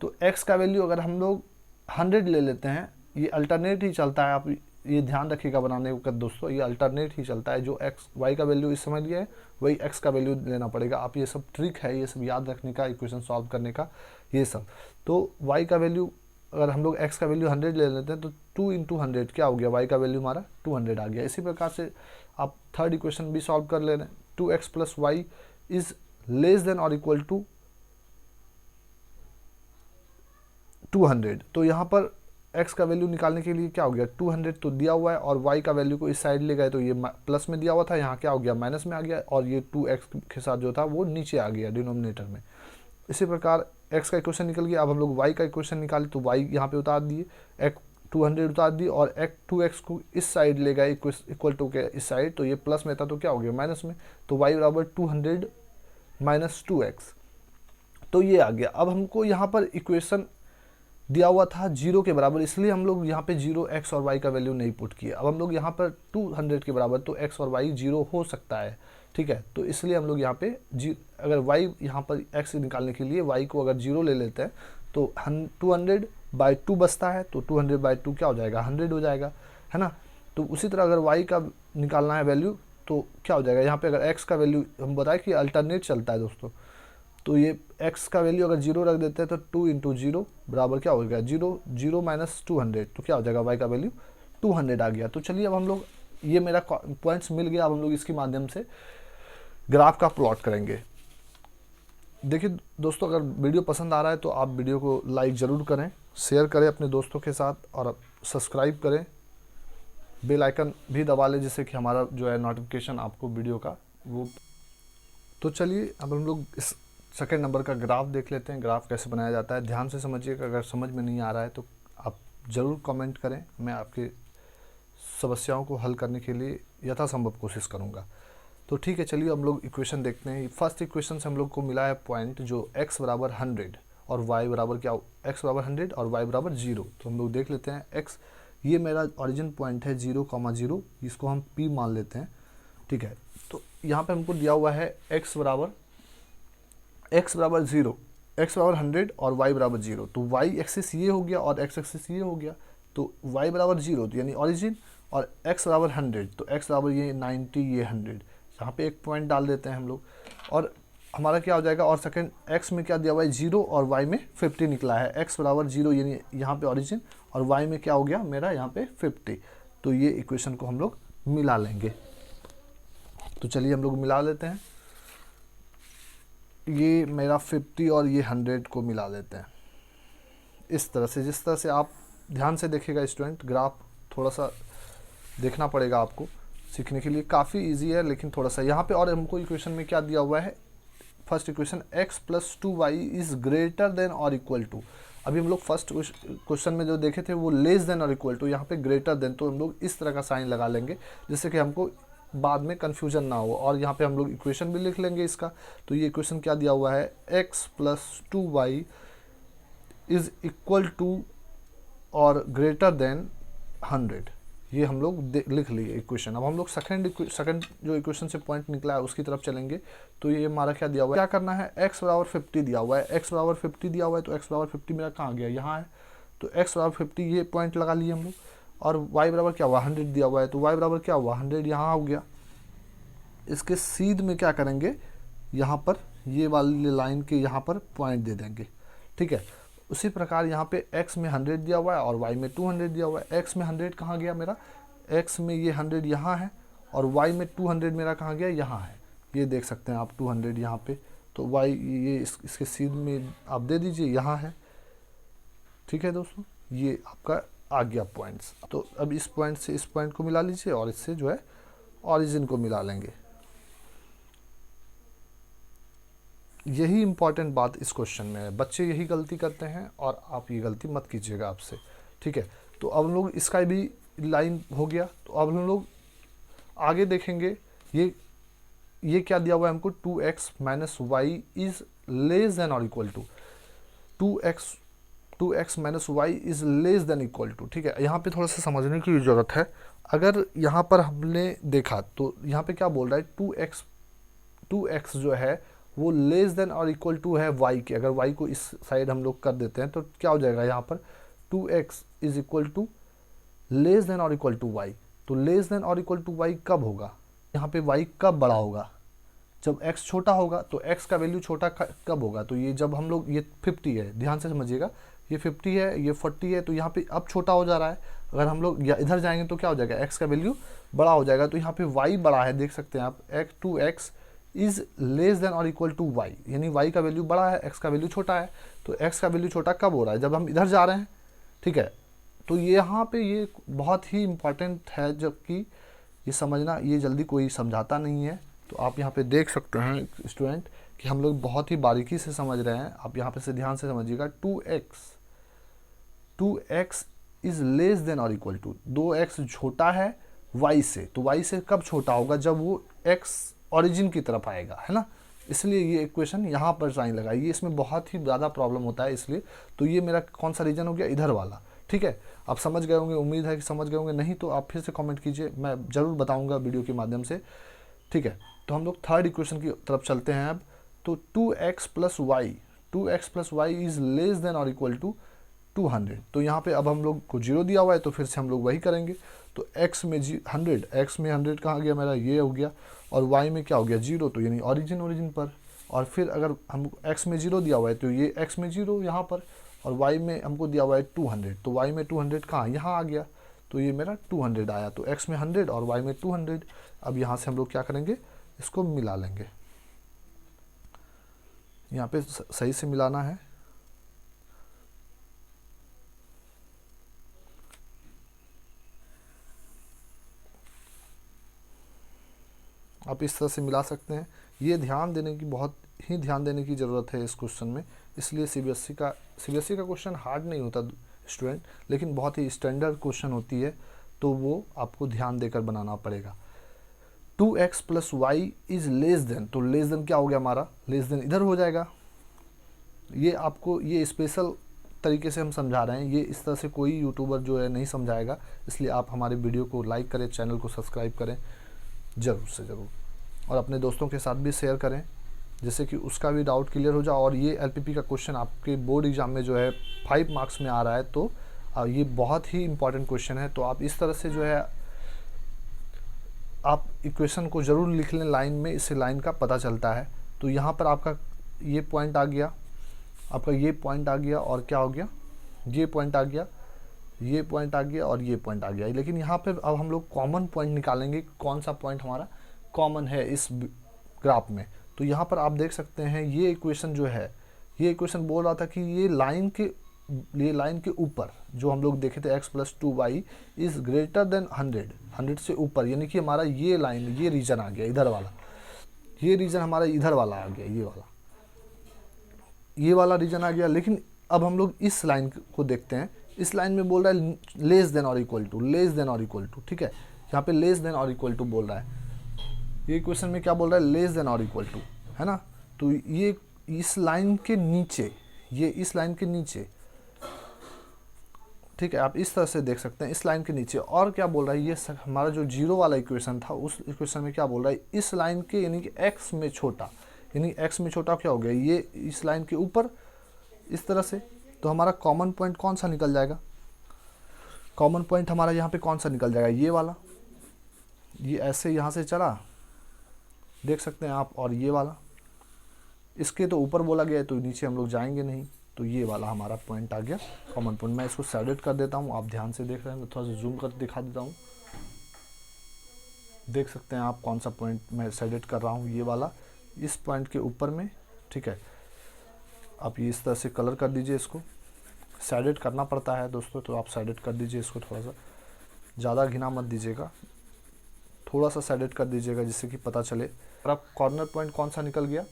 तो x का वैल्यू अगर हम लोग 100 ले लेते हैं, ये अल्टरनेट ही चलता है, आप ये ध्यान रखिएगा बनाने का दोस्तों, ये अल्टरनेट ही चलता है। जो एक्स वाई का वैल्यू इस समय लिया है वही एक्स का वैल्यू लेना पड़ेगा। आप ये सब ट्रिक है, ये सब याद रखने का, इक्वेशन सॉल्व करने का, ये सब। तो वाई का वैल्यू अगर हम लोग एक्स का वैल्यू 100 ले लेते हैं तो 2 इंटू 100 क्या हो गया, वाई का वैल्यू हमारा 200 आ गया। इसी प्रकार से आप थर्ड इक्वेशन भी सॉल्व कर ले रहे हैं। 2x plus y is less than और इक्वल टू 200। तो यहाँ पर x का वैल्यू निकालने के लिए क्या हो गया, 200 तो दिया हुआ है और y का वैल्यू को इस साइड ले गए तो ये प्लस में दिया हुआ था, यहाँ क्या हो गया माइनस में आ गया, और ये 2x के साथ जो था वो नीचे आ गया डिनोमिनेटर में। इसी प्रकार x का इक्वेशन निकल गया। अब हम लोग y का इक्वेशन निकाले तो y यहाँ पे उतार दिए, x 200 उतार दिए और 2x को इस साइड ले गए इक्वल टू के इस साइड, तो ये प्लस में था तो क्या हो गया माइनस में, तो y बराबर 200 माइनस 2x, तो ये आ गया। अब हमको यहाँ पर इक्वेशन दिया हुआ था 0 के बराबर, इसलिए हम लोग यहाँ पे 0 x और y का वैल्यू नहीं पुट किए। अब हम लोग यहाँ पर 200 के बराबर, तो x और y 0 हो सकता है, ठीक है। तो इसलिए हम लोग यहाँ पे अगर y यहाँ पर x निकालने के लिए y को अगर 0 ले लेते हैं तो 200/2 बचता है, तो 200/2 क्या हो जाएगा 100 हो जाएगा, है ना। तो उसी तरह अगर y का निकालना है वैल्यू तो क्या हो जाएगा, यहाँ पे अगर x का वैल्यू हम बताए कि अल्टरनेट चलता है दोस्तों, तो ये x का वैल्यू अगर 0 रख देते हैं तो 2 इंटू 0 बराबर क्या हो गया 0, 0 माइनस 200, तो क्या हो जाएगा y का वैल्यू 200 आ गया। तो चलिए अब हम लोग, ये मेरा पॉइंट्स मिल गया, अब हम लोग इसके माध्यम से ग्राफ का प्लॉट करेंगे। देखिए दोस्तों, अगर वीडियो पसंद आ रहा है तो आप वीडियो को लाइक ज़रूर करें, शेयर करें अपने दोस्तों के साथ और सब्सक्राइब करें, बेल आइकन भी दबा लें जिससे कि हमारा जो है नोटिफिकेशन आपको वीडियो का वो। तो चलिए अब हम लोग इस सेकेंड नंबर का ग्राफ देख लेते हैं, ग्राफ कैसे बनाया जाता है। ध्यान से समझिएगा, अगर समझ में नहीं आ रहा है तो आप ज़रूर कमेंट करें, मैं आपकी समस्याओं को हल करने के लिए यथासंभव कोशिश करूँगा। तो ठीक है, चलिए हम लोग इक्वेशन देखते हैं। फर्स्ट इक्वेशन से हम लोग को मिला है पॉइंट जो x बराबर 100 और y बराबर क्या, x बराबर 100 और y बराबर 0। तो हम लोग देख लेते हैं x, ये मेरा ओरिजिन पॉइंट है 0,0, इसको हम p मान लेते हैं, ठीक है। तो यहाँ पे हमको दिया हुआ है x बराबर 0, x बराबर 100 और y बराबर 0। तो y एक्सिस ये हो गया और x एक्सिस ये हो गया, तो y बराबर 0 तो यानी ओरिजिन, और x बराबर 100 तो x बराबर ये 90 ये 100, यहाँ पे एक पॉइंट डाल देते हैं हम लोग, और हमारा क्या हो जाएगा, और सेकंड x में क्या दिया हुआ है 0 और y में 50 निकला है। x बराबर 0 यानी यहाँ पे ओरिजिन, और y में क्या हो गया मेरा यहाँ पे 50। तो ये इक्वेशन को हम लोग मिला लेंगे। तो चलिए हम लोग मिला लेते हैं, ये मेरा 50 और ये 100 को मिला लेते हैं इस तरह से। जिस तरह से आप ध्यान से देखिएगा स्टूडेंट, ग्राफ थोड़ा सा देखना पड़ेगा आपको सीखने के लिए, काफ़ी इजी है लेकिन थोड़ा सा यहाँ पे। और हमको इक्वेशन में क्या दिया हुआ है, first equation x plus 2y is greater than और इक्वल टू। अभी हम लोग फर्स्ट क्वेश्चन में जो देखे थे वो लेस देन और इक्वल टू, यहाँ पे ग्रेटर देन, तो हम लोग इस तरह का साइन लगा लेंगे जिससे कि हमको बाद में कन्फ्यूजन ना हो। और यहाँ पे हम लोग इक्वेशन भी लिख लेंगे इसका। तो ये इक्वेशन क्या दिया हुआ है, x plus 2y is equal to और ग्रेटर देन 100, ये हम लोग लिख लिए इक्वेशन। अब हम लोग सेकंड जो इक्वेशन से पॉइंट निकला है उसकी तरफ चलेंगे। तो ये हमारा क्या दिया हुआ है, क्या करना है, x बराबर 50 दिया हुआ है, x बराबर 50 दिया हुआ है, तो x बराबर 50 मेरा कहाँ गया, यहाँ है, तो x बराबर 50 ये पॉइंट लगा लिए हम लोग। और y बराबर क्या हुआ 100 दिया हुआ है, तो y बराबर क्या हुआ 100 यहाँ हो गया। इसके सीध में क्या करेंगे, यहाँ पर ये वाली लाइन के यहाँ पर पॉइंट दे देंगे, ठीक है। उसी प्रकार यहाँ पे x में 100 दिया हुआ है और y में 200 दिया हुआ है। x में 100 कहाँ गया मेरा, x में ये 100 यहाँ है, और y में 200 मेरा कहाँ गया, यहाँ है। ये देख सकते हैं आप 200 यहाँ पे, तो y ये इसके सीध में आप दे दीजिए, यहाँ है, ठीक है दोस्तों। ये आपका आ गया पॉइंट्स। तो अब इस पॉइंट से इस पॉइंट को मिला लीजिए और इससे जो है ऑरिजिन को मिला लेंगे। यही इंपॉर्टेंट बात इस क्वेश्चन में है, बच्चे यही गलती करते हैं और आप ये गलती मत कीजिएगा आपसे, ठीक है। तो अब हम लोग इसका भी लाइन हो गया। तो अब हम लोग आगे देखेंगे, ये क्या दिया हुआ है हमको, 2x minus y is less than और equal to 2x minus y is less than equal to, ठीक है। यहाँ पे थोड़ा सा समझने की ज़रूरत है। अगर यहाँ पर हमने देखा तो यहाँ पे क्या बोल रहा है, 2x जो है वो लेस देन और इक्वल टू है y के। अगर y को इस साइड हम लोग कर देते हैं तो क्या हो जाएगा, यहाँ पर 2x is equal to less than और इक्वल टू वाई। तो लेस देन और इक्वल टू वाई कब होगा, यहाँ पे वाई कब बड़ा होगा, जब x छोटा होगा। तो x का वैल्यू छोटा कब होगा, तो ये जब हम लोग, ये 50 है, ध्यान से समझिएगा, ये 50 है, ये 40 है, तो यहाँ पे अब छोटा हो जा रहा है। अगर हम लोग इधर जाएंगे तो क्या हो जाएगा, x का वैल्यू बड़ा हो जाएगा। तो यहाँ पे y बड़ा है, देख सकते हैं आप, x इज लेस देन और इक्वल टू y, यानी y का वैल्यू बड़ा है, x का वैल्यू छोटा है। तो x का वैल्यू छोटा कब हो रहा है, जब हम इधर जा रहे हैं, ठीक है। तो ये यहाँ पे ये बहुत ही इंपॉर्टेंट है, जबकि ये समझना, ये जल्दी कोई समझाता नहीं है। तो आप यहाँ पे देख सकते हैं स्टूडेंट कि हम लोग बहुत ही बारीकी से समझ रहे हैं। आप यहाँ पे से ध्यान से समझिएगा, 2x इज लेस देन और इक्वल टू, 2x छोटा है y से। तो y से कब छोटा होगा, जब वो x ओरिजिन की तरफ आएगा, है ना। इसलिए ये इक्वेशन यहाँ पर साइन लगाइए, इसमें बहुत ही ज़्यादा प्रॉब्लम होता है इसलिए। तो ये मेरा कौन सा रीजन हो गया, इधर वाला, ठीक है। आप समझ गए होंगे, उम्मीद है कि समझ गए होंगे, नहीं तो आप फिर से कमेंट कीजिए, मैं ज़रूर बताऊँगा वीडियो के माध्यम से, ठीक है। तो हम लोग थर्ड इक्वेशन की तरफ चलते हैं अब। तो 2x plus y is less than और इक्वल टू 200। तो यहाँ पे अब हम लोग को 0 दिया हुआ है, तो फिर से हम लोग वही करेंगे। तो x में 100 कहाँ गया मेरा, ये हो गया, और y में क्या हो गया 0, तो यानी ओरिजिन पर। और फिर अगर हम x में 0 दिया हुआ है, तो ये x में 0 यहाँ पर, और y में हमको दिया हुआ है 200, तो y में 200 कहाँ, यहाँ आ गया। तो ये मेरा 200 आया। तो x में 100 और y में 200। अब यहाँ से हम लोग क्या करेंगे, इसको मिला लेंगे। यहाँ पे सही से मिलाना है। आप इस तरह से मिला सकते हैं। ये ध्यान देने की, बहुत ही ध्यान देने की ज़रूरत है इस क्वेश्चन में। इसलिए सीबीएसई का क्वेश्चन हार्ड नहीं होता स्टूडेंट, लेकिन बहुत ही स्टैंडर्ड क्वेश्चन होती है, तो वो आपको ध्यान देकर बनाना पड़ेगा। 2x plus y is less than, तो लेस देन क्या हो गया हमारा, लेस देन इधर हो जाएगा। ये आपको, ये स्पेशल तरीके से हम समझा रहे हैं, ये इस तरह से कोई यूट्यूबर जो है नहीं समझाएगा। इसलिए आप हमारे वीडियो को लाइक करें, चैनल को सब्सक्राइब करें ज़रूर से ज़रूर, और अपने दोस्तों के साथ भी शेयर करें, जिससे कि उसका भी डाउट क्लियर हो जाए। और ये एलपीपी का क्वेश्चन आपके बोर्ड एग्जाम में जो है 5 मार्क्स में आ रहा है, तो ये बहुत ही इंपॉर्टेंट क्वेश्चन है। तो आप इस तरह से जो है आप इक्वेशन को ज़रूर लिख लें लाइन में, इससे लाइन का पता चलता है। तो यहाँ पर आपका ये पॉइंट आ गया, आपका ये पॉइंट आ गया, और क्या हो गया, ये पॉइंट आ गया, ये पॉइंट आ गया, और ये पॉइंट आ गया। लेकिन यहाँ पर अब हम लोग कॉमन पॉइंट निकालेंगे, कौन सा पॉइंट हमारा कॉमन है इस ग्राफ में। तो यहाँ पर आप देख सकते हैं, ये इक्वेशन जो है, ये इक्वेशन बोल रहा था कि ये लाइन के ऊपर जो हम लोग देखे थे, x plus 2y is greater than 100 से ऊपर, यानी कि हमारा ये लाइन, ये रीजन आ गया इधर वाला, ये रीजन हमारा इधर वाला आ गया, ये वाला रीजन आ गया। लेकिन अब हम लोग इस लाइन को देखते हैं, इस लाइन में बोल रहा है लेस देन और इक्वल टू, ठीक है। यहाँ पे लेस देन और इक्वल टू बोल रहा है, ये क्वेश्चन में क्या बोल रहा है, लेस देन और इक्वल टू, है ना। तो ये इस लाइन के नीचे, ये इस लाइन के नीचे, ठीक है। आप इस तरह से देख सकते हैं, इस लाइन के नीचे। और क्या बोल रहा है, ये हमारा जो 0 वाला इक्वेशन था, उस इक्वेशन में क्या बोल रहा है, इस लाइन के यानी कि x में छोटा, यानी x में छोटा क्या हो गया, ये इस लाइन के ऊपर इस तरह से। तो हमारा कॉमन पॉइंट कौन सा निकल जाएगा, कॉमन पॉइंट हमारा यहाँ पे कौन सा निकल जाएगा, ये वाला, ये ऐसे यहाँ से चला, देख सकते हैं आप, और ये वाला, इसके तो ऊपर बोला गया है, तो नीचे हम लोग जाएंगे नहीं। तो ये वाला हमारा पॉइंट आ गया कॉमन पॉइंट। मैं इसको सेलेक्ट कर देता हूँ, आप ध्यान से देख रहे हैं, तो थोड़ा सा जूम कर दिखा देता हूँ। देख सकते हैं आप कौन सा पॉइंट मैं सेलेक्ट कर रहा हूँ, ये वाला, इस पॉइंट के ऊपर में, ठीक है। आप ये इस तरह से कलर कर दीजिए, इसको सेलेक्ट करना पड़ता है दोस्तों, तो आप सेलेक्ट कर दीजिए इसको, थोड़ा सा ज़्यादा घिना मत दीजिएगा, थोड़ा सा सेलेक्ट कर दीजिएगा, जिससे कि पता चले। और अब कॉर्नर पॉइंट कौन सा निकल गया।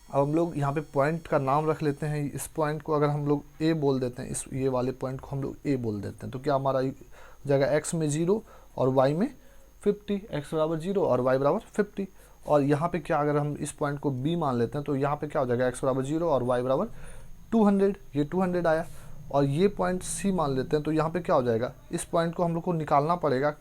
अब हम लोग यहाँ पे पॉइंट का नाम रख लेते हैं। इस पॉइंट को अगर हम लोग ए बोल देते हैं, इस ये वाले पॉइंट को हम लोग ए बोल देते हैं, तो क्या हमारा जगह x में 0 और y में 50, x बराबर 0 और y बराबर 50। और यहाँ पे क्या, अगर हम इस पॉइंट को b मान लेते हैं, तो यहाँ पे क्या हो जाएगा, x बराबर 0 और y बराबर 200, ये 200 आया। और ये पॉइंट c मान लेते हैं, तो यहाँ पे क्या हो जाएगा, इस पॉइंट को हम लोग को निकालना पड़ेगा।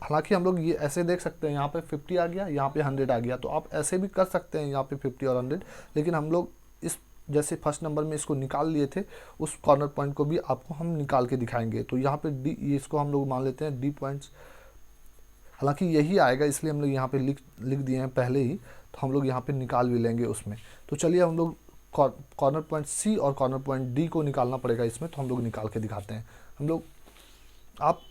हालांकि हम लोग ये ऐसे देख सकते हैं, यहाँ पे 50 आ गया, यहाँ पे 100 आ गया, तो आप ऐसे भी कर सकते हैं, यहाँ पे 50 और 100, लेकिन हम लोग इस जैसे फर्स्ट नंबर में इसको निकाल लिए थे, उस कॉर्नर पॉइंट को भी आपको हम निकाल के दिखाएंगे। तो यहाँ पे डी, ये इसको हम लोग मान लेते हैं डी पॉइंट्स, हालांकि यही आएगा इसलिए हम लोग यहाँ पे लिख दिए हैं पहले ही, तो हम लोग यहाँ पे निकाल भी लेंगे उसमें। तो चलिए हम लोग कॉर्नर पॉइंट सी और कॉर्नर पॉइंट डी को निकालना पड़ेगा इसमें, तो हम लोग निकाल के दिखाते हैं। हम लोग, आप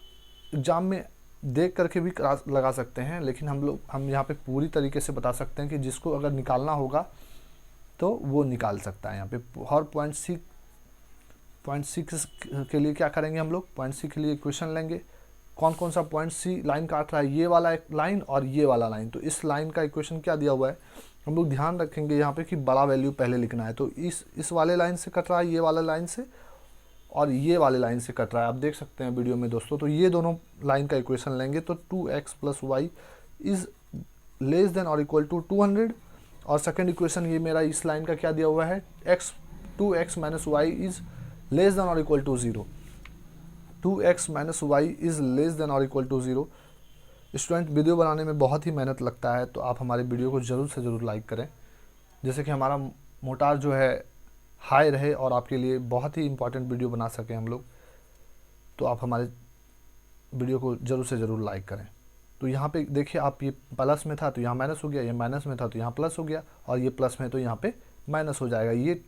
एग्ज़ाम में देख करके भी लगा सकते हैं, लेकिन हम यहाँ पे पूरी तरीके से बता सकते हैं कि जिसको अगर निकालना होगा तो वो निकाल सकता है। यहाँ पे हर पॉइंट सी के लिए क्या करेंगे, हम लोग पॉइंट सी के लिए इक्वेशन लेंगे। कौन कौन सा पॉइंट सी लाइन काट रहा है, ये वाला एक लाइन और ये वाला लाइन। तो इस लाइन का इक्वेशन क्या दिया हुआ है, हम लोग ध्यान रखेंगे यहाँ पे कि बड़ा वैल्यू पहले लिखना है। तो इस वाले लाइन से कट रहा है, ये वाला लाइन से, और ये वाले लाइन से कट रहा है, आप देख सकते हैं वीडियो में दोस्तों। तो ये दोनों लाइन का इक्वेशन लेंगे, तो 2x + y is less than और इक्वल टू 200। और सेकंड इक्वेशन ये मेरा इस लाइन का क्या दिया हुआ है, 2x - y is less than और equal to 0। 2x - y is less than और इक्वल टू 0। स्टूडेंट, वीडियो बनाने में बहुत ही मेहनत लगता है, तो आप हमारे वीडियो को ज़रूर से ज़रूर लाइक करें, जैसे कि हमारा मोटार जो है हाई रहे और आपके लिए बहुत ही इंपॉर्टेंट वीडियो बना सकें हम लोग। तो आप हमारे वीडियो को ज़रूर से ज़रूर लाइक करें। तो यहाँ पे देखिए, आप ये प्लस में था तो यहाँ माइनस हो गया, ये माइनस में था तो यहाँ प्लस हो गया, और ये प्लस में तो यहाँ पे माइनस हो जाएगा। ये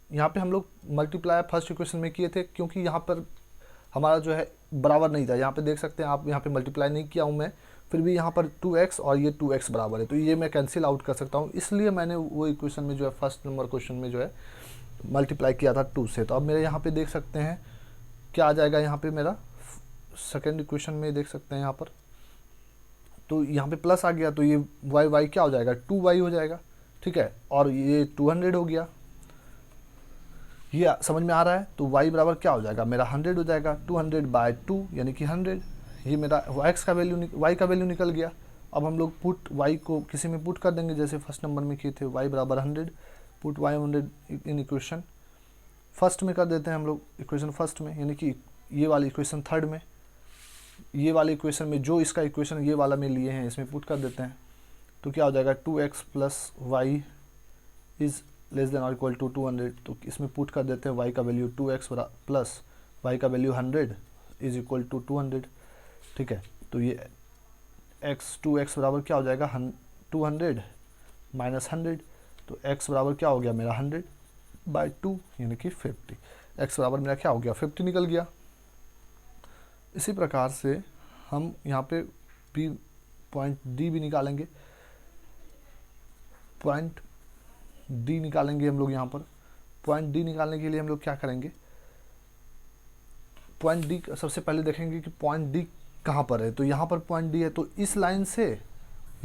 यहाँ पे हम लोग मल्टीप्लाई फर्स्ट इक्वेशन में किए थे, क्योंकि यहाँ पर हमारा जो है बराबर नहीं था। यहाँ पे देख सकते हैं आप, यहाँ पे मल्टीप्लाई नहीं किया हूँ मैं, फिर भी यहाँ पर 2x और ये 2x बराबर है, तो ये मैं कैंसिल आउट कर सकता हूँ। इसलिए मैंने वो इक्वेशन में जो है फर्स्ट नंबर क्वेश्चन में जो है मल्टीप्लाई किया था 2 से। तो अब मेरे यहाँ पे देख सकते हैं क्या आ जाएगा, यहाँ पे मेरा सेकेंड इक्वेशन में देख सकते हैं यहाँ पर, तो यहाँ पे प्लस आ गया, तो ये y क्या हो जाएगा, 2y हो जाएगा, ठीक है। और ये 200 हो गया, ये समझ में आ रहा है। तो y बराबर क्या हो जाएगा, मेरा 100 हो जाएगा, 200/2 यानी कि 100। ये मेरा y का वैल्यू निकल गया। अब हम लोग पुट y को किसी में पुट कर देंगे, जैसे फर्स्ट नंबर में किए थे, y बराबर 100, put y 100 in equation first में कर देते हैं हम लोग, इक्वेशन फर्स्ट में, यानी कि ये वाली इक्वेशन थर्ड में, ये वाले इक्वेशन में जो इसका इक्वेशन ये वाला में लिए हैं इसमें पुट कर देते हैं। तो क्या हो जाएगा, 2x + y is less than और इक्वल टू 200। तो इसमें पुट कर देते हैं y का वैल्यू 2x प्लस y का वैल्यू 100 इज़ इक्वल टू 200, ठीक है। तो ये 2x बराबर क्या हो जाएगा, 200 - 100। तो x बराबर क्या हो गया मेरा 100/2 यानी कि 50। x बराबर मेरा क्या हो गया, 50 निकल गया। इसी प्रकार से हम यहाँ पे पॉइंट डी भी निकालेंगे, पॉइंट डी निकालेंगे हम लोग। यहाँ पर पॉइंट डी निकालने के लिए हम लोग क्या करेंगे, पॉइंट डी सबसे पहले देखेंगे कि पॉइंट डी कहाँ पर है। तो यहाँ पर पॉइंट डी है, तो इस लाइन से,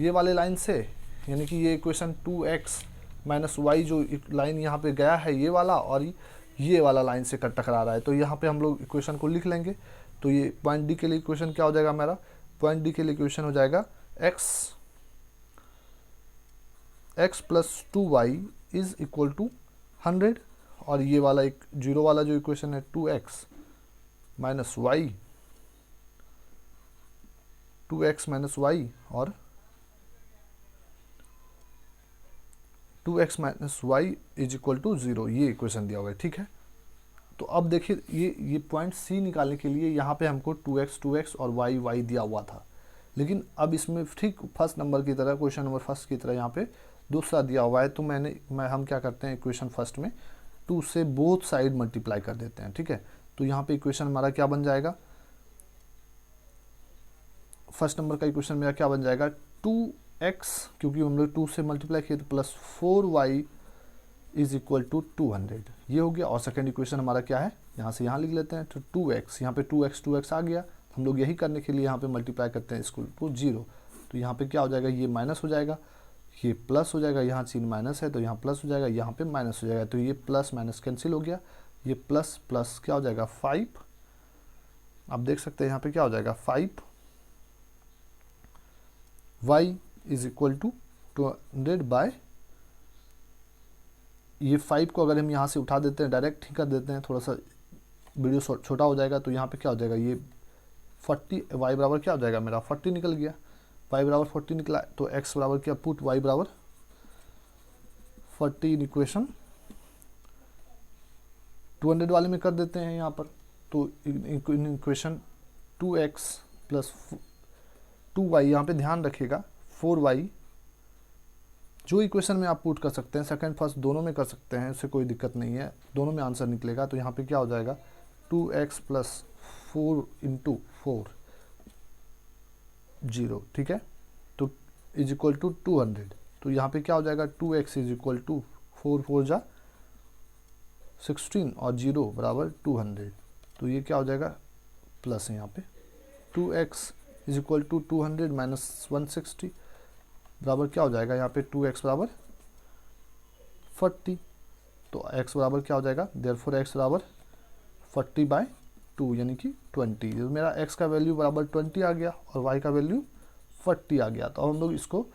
ये वाले लाइन से, यानी कि ये इक्वेशन 2x - y जो लाइन यहाँ पे गया है ये वाला, और ये वाला लाइन से टकरा रहा है। तो यहाँ पे हम लोग इक्वेशन को लिख लेंगे। तो ये पॉइंट डी के लिए इक्वेशन क्या हो जाएगा मेरा, पॉइंट डी के लिए इक्वेशन हो जाएगा x + 2y is equal to 100, और ये वाला एक जीरो वाला जो इक्वेशन है 2x - y, 2x - y और 2x - y is equal to 0, ये इक्वेशन दिया हुआ है, ठीक है। तो अब देखिए, ये पॉइंट सी निकालने के लिए यहाँ पे हमको 2x और y दिया हुआ था, लेकिन अब इसमें ठीक फर्स्ट नंबर की तरह, क्वेश्चन नंबर फर्स्ट की तरह यहाँ पे दूसरा दिया हुआ है। तो हम क्या करते हैं, इक्वेशन फर्स्ट में 2 से बोथ साइड मल्टीप्लाई कर देते हैं, ठीक है। तो यहाँ पे इक्वेशन हमारा क्या बन जाएगा, फर्स्ट नंबर का इक्वेशन मेरा क्या बन जाएगा, 2x, क्योंकि हम लोग 2 से मल्टीप्लाई किए, तो plus 4y is equal to 200, ये हो गया। और सेकेंड इक्वेशन हमारा क्या है, यहाँ से यहाँ लिख लेते हैं। तो 2x, यहाँ पे 2x आ गया, हम लोग यही करने के लिए यहाँ पे मल्टीप्लाई करते हैं इसको टू 0। तो यहाँ पे क्या हो जाएगा, ये माइनस हो जाएगा, ये प्लस हो जाएगा, यहाँ चिन्ह माइनस है तो यहाँ प्लस हो जाएगा, यहाँ पे माइनस हो जाएगा। तो ये प्लस माइनस कैंसिल हो गया, ये प्लस प्लस क्या हो जाएगा 5, आप देख सकते हैं यहाँ पे क्या हो जाएगा 5, y इज इक्वल टू 200 ये 5 को अगर हम यहाँ से उठा देते हैं, डायरेक्ट ही कर देते हैं, थोड़ा सा वीडियो छोटा हो जाएगा। तो यहाँ पे क्या हो जाएगा, ये 40, y बराबर क्या हो जाएगा मेरा 40 निकल गया, y बराबर 40 निकला। तो x बराबर क्या, पुट y बराबर 40 इन इक्वेशन 200 वाले में कर देते हैं यहाँ पर। तो इक्वेशन 2x प्लस 2y, यहाँ पे ध्यान रखिएगा 4y, जो इक्वेशन में आप पुट कर सकते हैं, सेकंड फर्स्ट दोनों में कर सकते हैं, इससे कोई दिक्कत नहीं है, दोनों में आंसर निकलेगा। तो यहाँ पे क्या हो जाएगा 2x प्लस 4 इंटू 4 0, ठीक है, तो इज इक्वल टू 200। तो यहाँ पे क्या हो जाएगा 2x इज इक्वल टू 4 4 जा 16 और 0 बराबर 200। तो ये क्या हो जाएगा प्लस है यहाँ पे 2x is equal to 200 minus 160 बराबर क्या हो जाएगा यहाँ पे 2x बराबर 40। तो x बराबर क्या हो जाएगा, देयरफॉर x बराबर 40/2 यानी कि 20। तो मेरा x का वैल्यू बराबर 20 आ गया और y का वैल्यू 40 आ गया। तो अब हम लोग इसको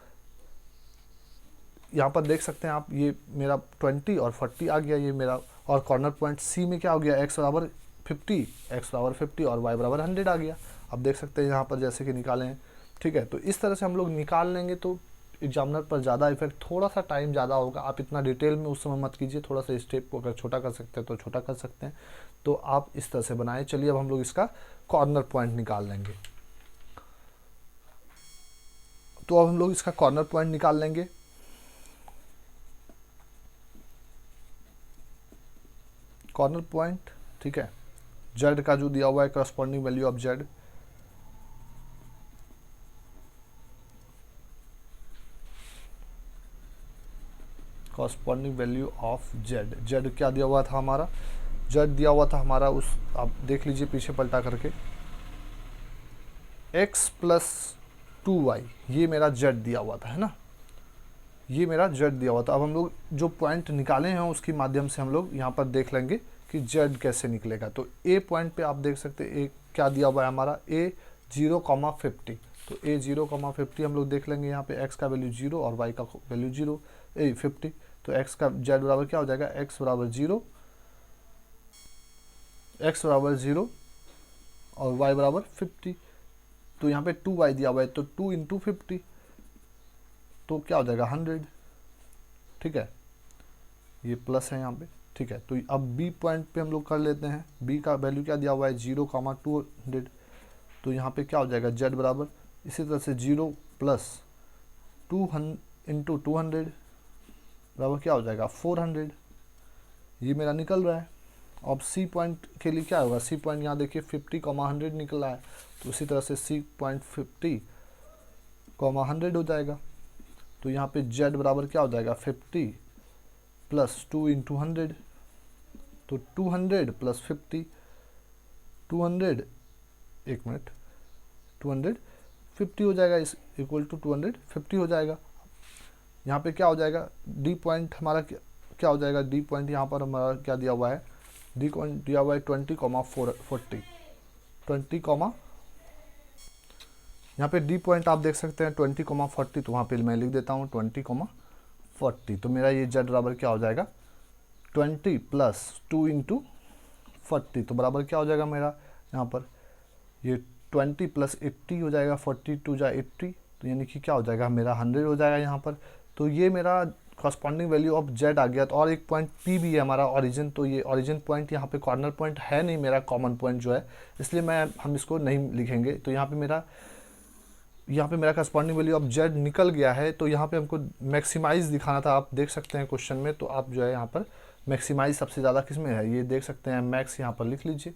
यहाँ पर देख सकते हैं आप, ये मेरा 20 और 40 आ गया ये मेरा, और कॉर्नर पॉइंट C में क्या हो गया x बराबर 50 और y बराबर 100 आ गया। अब देख सकते हैं यहाँ पर जैसे कि निकालें हैं, ठीक है। तो इस तरह से हम लोग निकाल लेंगे तो एग्जामिनर पर ज़्यादा इफेक्ट, थोड़ा सा टाइम ज़्यादा होगा। आप इतना डिटेल में उस समय मत कीजिए, थोड़ा सा स्टेप को अगर छोटा कर सकते हैं तो छोटा कर सकते हैं। तो आप इस तरह से बनाएं। चलिए अब हम लोग इसका कॉर्नर पॉइंट निकाल लेंगे। तो अब हम लोग इसका कॉर्नर पॉइंट निकाल लेंगे। कॉर्नर पॉइंट, ठीक है, जेड का जो दिया हुआ है corresponding value of Z, corresponding value of Z, Z क्या दिया हुआ था हमारा, जेड दिया हुआ था हमारा उस, आप देख लीजिए पीछे पलटा करके, x प्लस 2y, ये मेरा जेड दिया हुआ था, है ना, ये मेरा जेड दिया हुआ था। अब हम लोग जो पॉइंट निकाले हैं उसके माध्यम से हम लोग यहाँ पर देख लेंगे कि जेड कैसे निकलेगा। तो ए पॉइंट पे आप देख सकते हैं ए क्या दिया हुआ है हमारा, a 0,50। तो a 0,50 हम लोग देख लेंगे यहाँ पे, x का वैल्यू 0 और y का वैल्यू 50। तो x का z बराबर क्या हो जाएगा, x बराबर 0 और y बराबर 50। तो यहाँ पे 2y दिया हुआ है, तो 2 इंटू 50 तो क्या हो जाएगा 100, ठीक है, ये प्लस है यहाँ पे, ठीक है। तो अब b पॉइंट पे हम लोग कर लेते हैं। b का वैल्यू क्या दिया हुआ है 0,200। तो यहाँ पे क्या हो जाएगा z बराबर इसी तरह से 0 प्लस 200 इंटू 200 बराबर क्या हो जाएगा 400। ये मेरा निकल रहा है। अब c पॉइंट के लिए क्या होगा, c पॉइंट यहाँ देखिए 50,100 निकल रहा है। तो उसी तरह से c पॉइंट 50,100 हो जाएगा। तो यहाँ पे z बराबर क्या हो जाएगा 50 प्लस 2 इंटू 100। तो 200 प्लस 50, 200, एक मिनट, 250 हो जाएगा, इस इक्वल टू 250 हो जाएगा। यहाँ पे क्या हो जाएगा डी पॉइंट हमारा क्या हो जाएगा, डी पॉइंट यहाँ पर हमारा क्या दिया हुआ है, डी पॉइंट दिया हुआ है 20,40, 20, यहाँ पे डी पॉइंट आप देख सकते हैं 20,40। तो वहाँ पे मैं लिख देता हूँ 20,40। तो मेरा ये जेड बराबर क्या हो जाएगा 20 प्लस 2 इंटू 40। तो बराबर क्या हो जाएगा मेरा यहाँ पर, ये 20 प्लस 80 हो जाएगा, 42 जा 80, तो यानी कि क्या हो जाएगा मेरा 100 हो जाएगा यहाँ पर। तो ये मेरा कॉरस्पॉन्डिंग वैल्यू ऑफ जेड आ गया। तो और एक पॉइंट पी भी है हमारा ओरिजिन, तो ये ओरिजिन पॉइंट यहाँ पे कॉर्नर पॉइंट है नहीं मेरा, कॉमन पॉइंट जो है, इसलिए हम इसको नहीं लिखेंगे। तो यहाँ पे मेरा कॉरस्पॉन्डिंग वैल्यू ऑफ जेड निकल गया है। तो यहाँ पे हमको मैक्सिमाइज दिखाना था, आप देख सकते हैं क्वेश्चन में। तो आप जो है यहाँ पर मैक्सिमाइज सबसे ज़्यादा किस में है, ये देख सकते हैं, मैक्स यहाँ पर लिख लीजिए,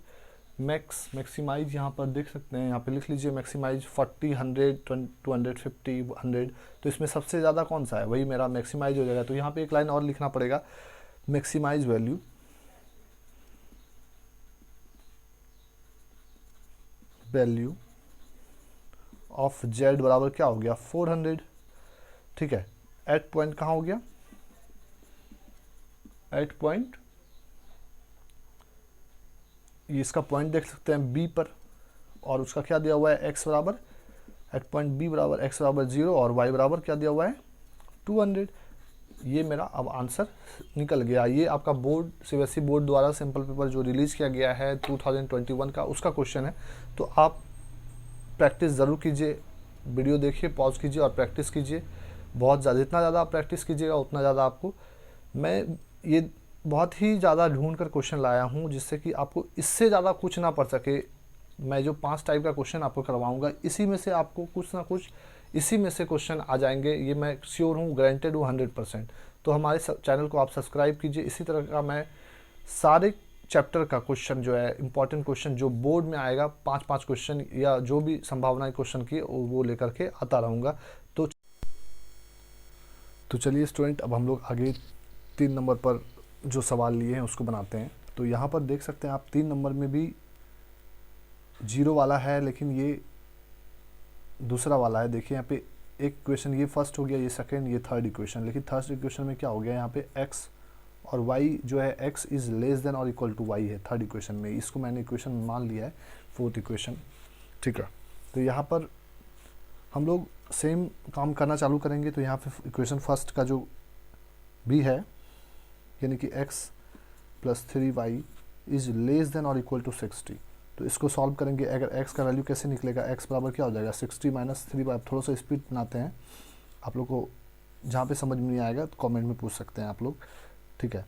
मैक्सिमाइज यहाँ पर देख सकते हैं, यहाँ पे लिख लीजिए मैक्सिमाइज 40, 100, 250, 100। तो इसमें सबसे ज़्यादा कौन सा है, वही मेरा मैक्सिमाइज हो जाएगा। तो यहाँ पे एक लाइन और लिखना पड़ेगा, मैक्सिमाइज वैल्यू ऑफ जेड बराबर क्या हो गया 400, ठीक है। एट पॉइंट कहाँ हो गया, एट पॉइंट, ये इसका पॉइंट देख सकते हैं बी पर, और उसका क्या दिया हुआ है एक्स बराबर, एट पॉइंट बी बराबर एक्स बराबर 0 और वाई बराबर क्या दिया हुआ है 200। ये मेरा अब आंसर निकल गया। ये आपका बोर्ड सीबीएसई बोर्ड द्वारा सैम्पल पेपर जो रिलीज़ किया गया है 2021 का, उसका क्वेश्चन है। तो आप प्रैक्टिस ज़रूर कीजिए, वीडियो देखिए, पॉज कीजिए और प्रैक्टिस कीजिए बहुत ज़्यादा। जितना ज़्यादा आप प्रैक्टिस कीजिएगा उतना ज़्यादा आपको, मैं ये बहुत ही ज़्यादा ढूंढ कर क्वेश्चन लाया हूँ जिससे कि आपको इससे ज़्यादा कुछ ना पड़ सके। मैं जो 5 टाइप का क्वेश्चन आपको करवाऊँगा, इसी में से आपको कुछ ना कुछ इसी में से क्वेश्चन आ जाएंगे, ये मैं श्योर हूँ, गारंटेड हूँ 100%। तो हमारे चैनल को आप सब्सक्राइब कीजिए। इसी तरह का मैं सारे चैप्टर का क्वेश्चन जो है, इंपॉर्टेंट क्वेश्चन जो बोर्ड में आएगा, 5-5 क्वेश्चन या जो भी संभावना क्वेश्चन की वो लेकर के आता रहूँगा। तो चलिए स्टूडेंट, अब हम लोग आगे 3 नंबर पर जो सवाल लिए हैं उसको बनाते हैं। तो यहाँ पर देख सकते हैं आप 3 नंबर में भी 0 वाला है, लेकिन ये दूसरा वाला है। देखिए यहाँ पे एक इक्वेशन ये फर्स्ट हो गया, ये सेकंड, ये थर्ड इक्वेशन। लेकिन थर्ड इक्वेशन में क्या हो गया, यहाँ पे x और y जो है x इज़ लेस देन और इक्वल टू y है थर्ड इक्वेशन में। इसको मैंने इक्वेशन मान लिया है, फोर्थ इक्वेशन, ठीक है। तो यहाँ पर हम लोग सेम काम करना चालू करेंगे। तो यहाँ पे इक्वेशन फर्स्ट का जो भी है, यानी कि x plus 3y is less than और इक्वल टू 60। तो इसको सॉल्व करेंगे। अगर x का वैल्यू कैसे निकलेगा, x बराबर क्या हो जाएगा 60 माइनस 3y। थोड़ा सा स्पीड बनाते हैं, आप लोग को जहाँ पे समझ में नहीं आएगा तो कमेंट में पूछ सकते हैं आप लोग, ठीक है।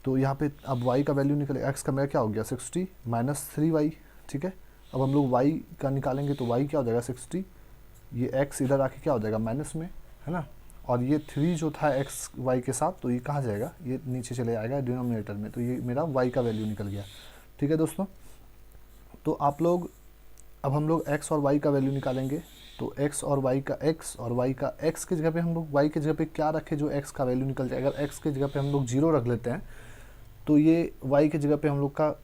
तो यहाँ पे अब y का वैल्यू निकले, x का मेरा क्या हो गया 60 माइनस 3y, ठीक है। अब हम लोग y का निकालेंगे तो y क्या हो जाएगा 60, ये x इधर आके क्या हो जाएगा माइनस में, है ना। और ये 3 जो था x y के साथ, तो ये कहाँ जाएगा, ये नीचे चले आएगा डिनोमिनेटर में। तो ये मेरा y का वैल्यू निकल गया, ठीक है दोस्तों। तो आप लोग, अब हम लोग x और y का वैल्यू निकालेंगे। तो x और y का x की जगह पे हम लोग y की जगह पे क्या रखें जो x का वैल्यू निकल जाए। अगर x की जगह पे हम लोग 0 रख लेते हैं तो ये y की जगह पे हम लोग का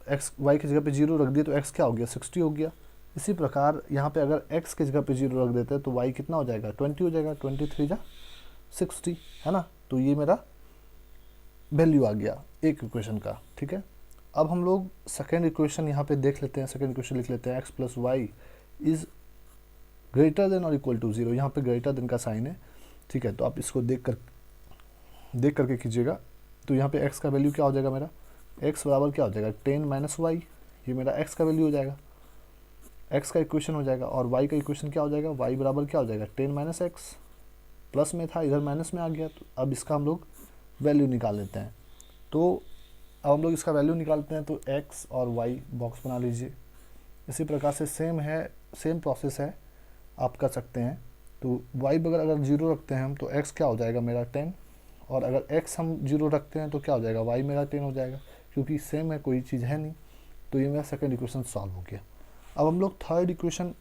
y की जगह पे 0 रख दिया तो x क्या हो गया 60 हो गया। इसी प्रकार यहाँ पे अगर x की जगह पे 0 रख देते हैं तो y कितना हो जाएगा 20 हो जाएगा, 23 जा 60, है ना। तो ये मेरा वैल्यू आ गया एक इक्वेशन का, ठीक है। अब हम लोग सेकेंड इक्वेशन यहाँ पे देख लेते हैं। सेकेंड इक्वेशन लिख लेते हैं, x plus y is greater than और इक्वल टू 0। यहाँ पे ग्रेटर देन का साइन है, ठीक है। तो आप इसको देख करके कीजिएगा। तो यहाँ पे x का वैल्यू क्या हो जाएगा मेरा, x बराबर क्या हो जाएगा 10 माइनस वाई। ये मेरा x का वैल्यू हो जाएगा, x का इक्वेशन हो जाएगा। और y का इक्वेशन क्या हो जाएगा, y बराबर क्या हो जाएगा 10 माइनस एक्स। प्लस में था, इधर माइनस में आ गया। तो अब इसका हम लोग वैल्यू निकाल लेते हैं। तो अब हम लोग इसका वैल्यू निकालते हैं। तो x और y बॉक्स बना लीजिए। इसी प्रकार से सेम प्रोसेस है, आप कर सकते हैं। तो y बगैर अगर 0 रखते हैं हम तो x क्या हो जाएगा मेरा 10, और अगर x हम 0 रखते हैं तो क्या हो जाएगा y मेरा 10 हो जाएगा, क्योंकि सेम है, कोई चीज़ है नहीं। तो ये मेरा सेकंड इक्वेशन सॉल्व हो गया। अब हम लोग थर्ड इक्वेशन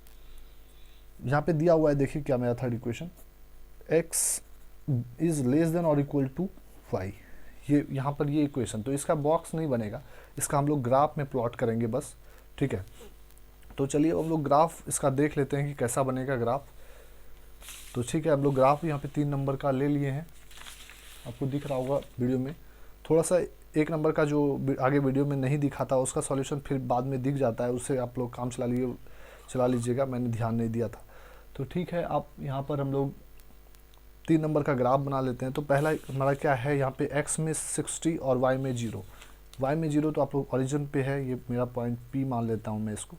यहाँ पे दिया हुआ है, देखिए क्या मेरा third equation, x is less than और इक्वल टू y। ये यहाँ पर ये इक्वेशन, तो इसका बॉक्स नहीं बनेगा, इसका हम लोग ग्राफ में प्लॉट करेंगे बस, ठीक है। तो चलिए हम लोग ग्राफ इसका देख लेते हैं कि कैसा बनेगा ग्राफ। तो ठीक है, हम लोग ग्राफ यहाँ पे 3 नंबर का ले लिए हैं, आपको दिख रहा होगा वीडियो में। थोड़ा सा 1 नंबर का जो आगे वीडियो में नहीं दिखा था उसका सॉल्यूशन फिर बाद में दिख जाता है, उससे आप लोग काम चला लीजिएगा, मैंने ध्यान नहीं दिया था। तो ठीक है, आप यहाँ पर हम लोग 3 नंबर का ग्राफ बना लेते हैं। तो पहला हमारा क्या है, यहाँ पे x में 60 और y में 0। y में 0 तो आप लोग ओरिजिन पे है, ये मेरा पॉइंट P मान लेता हूँ मैं इसको।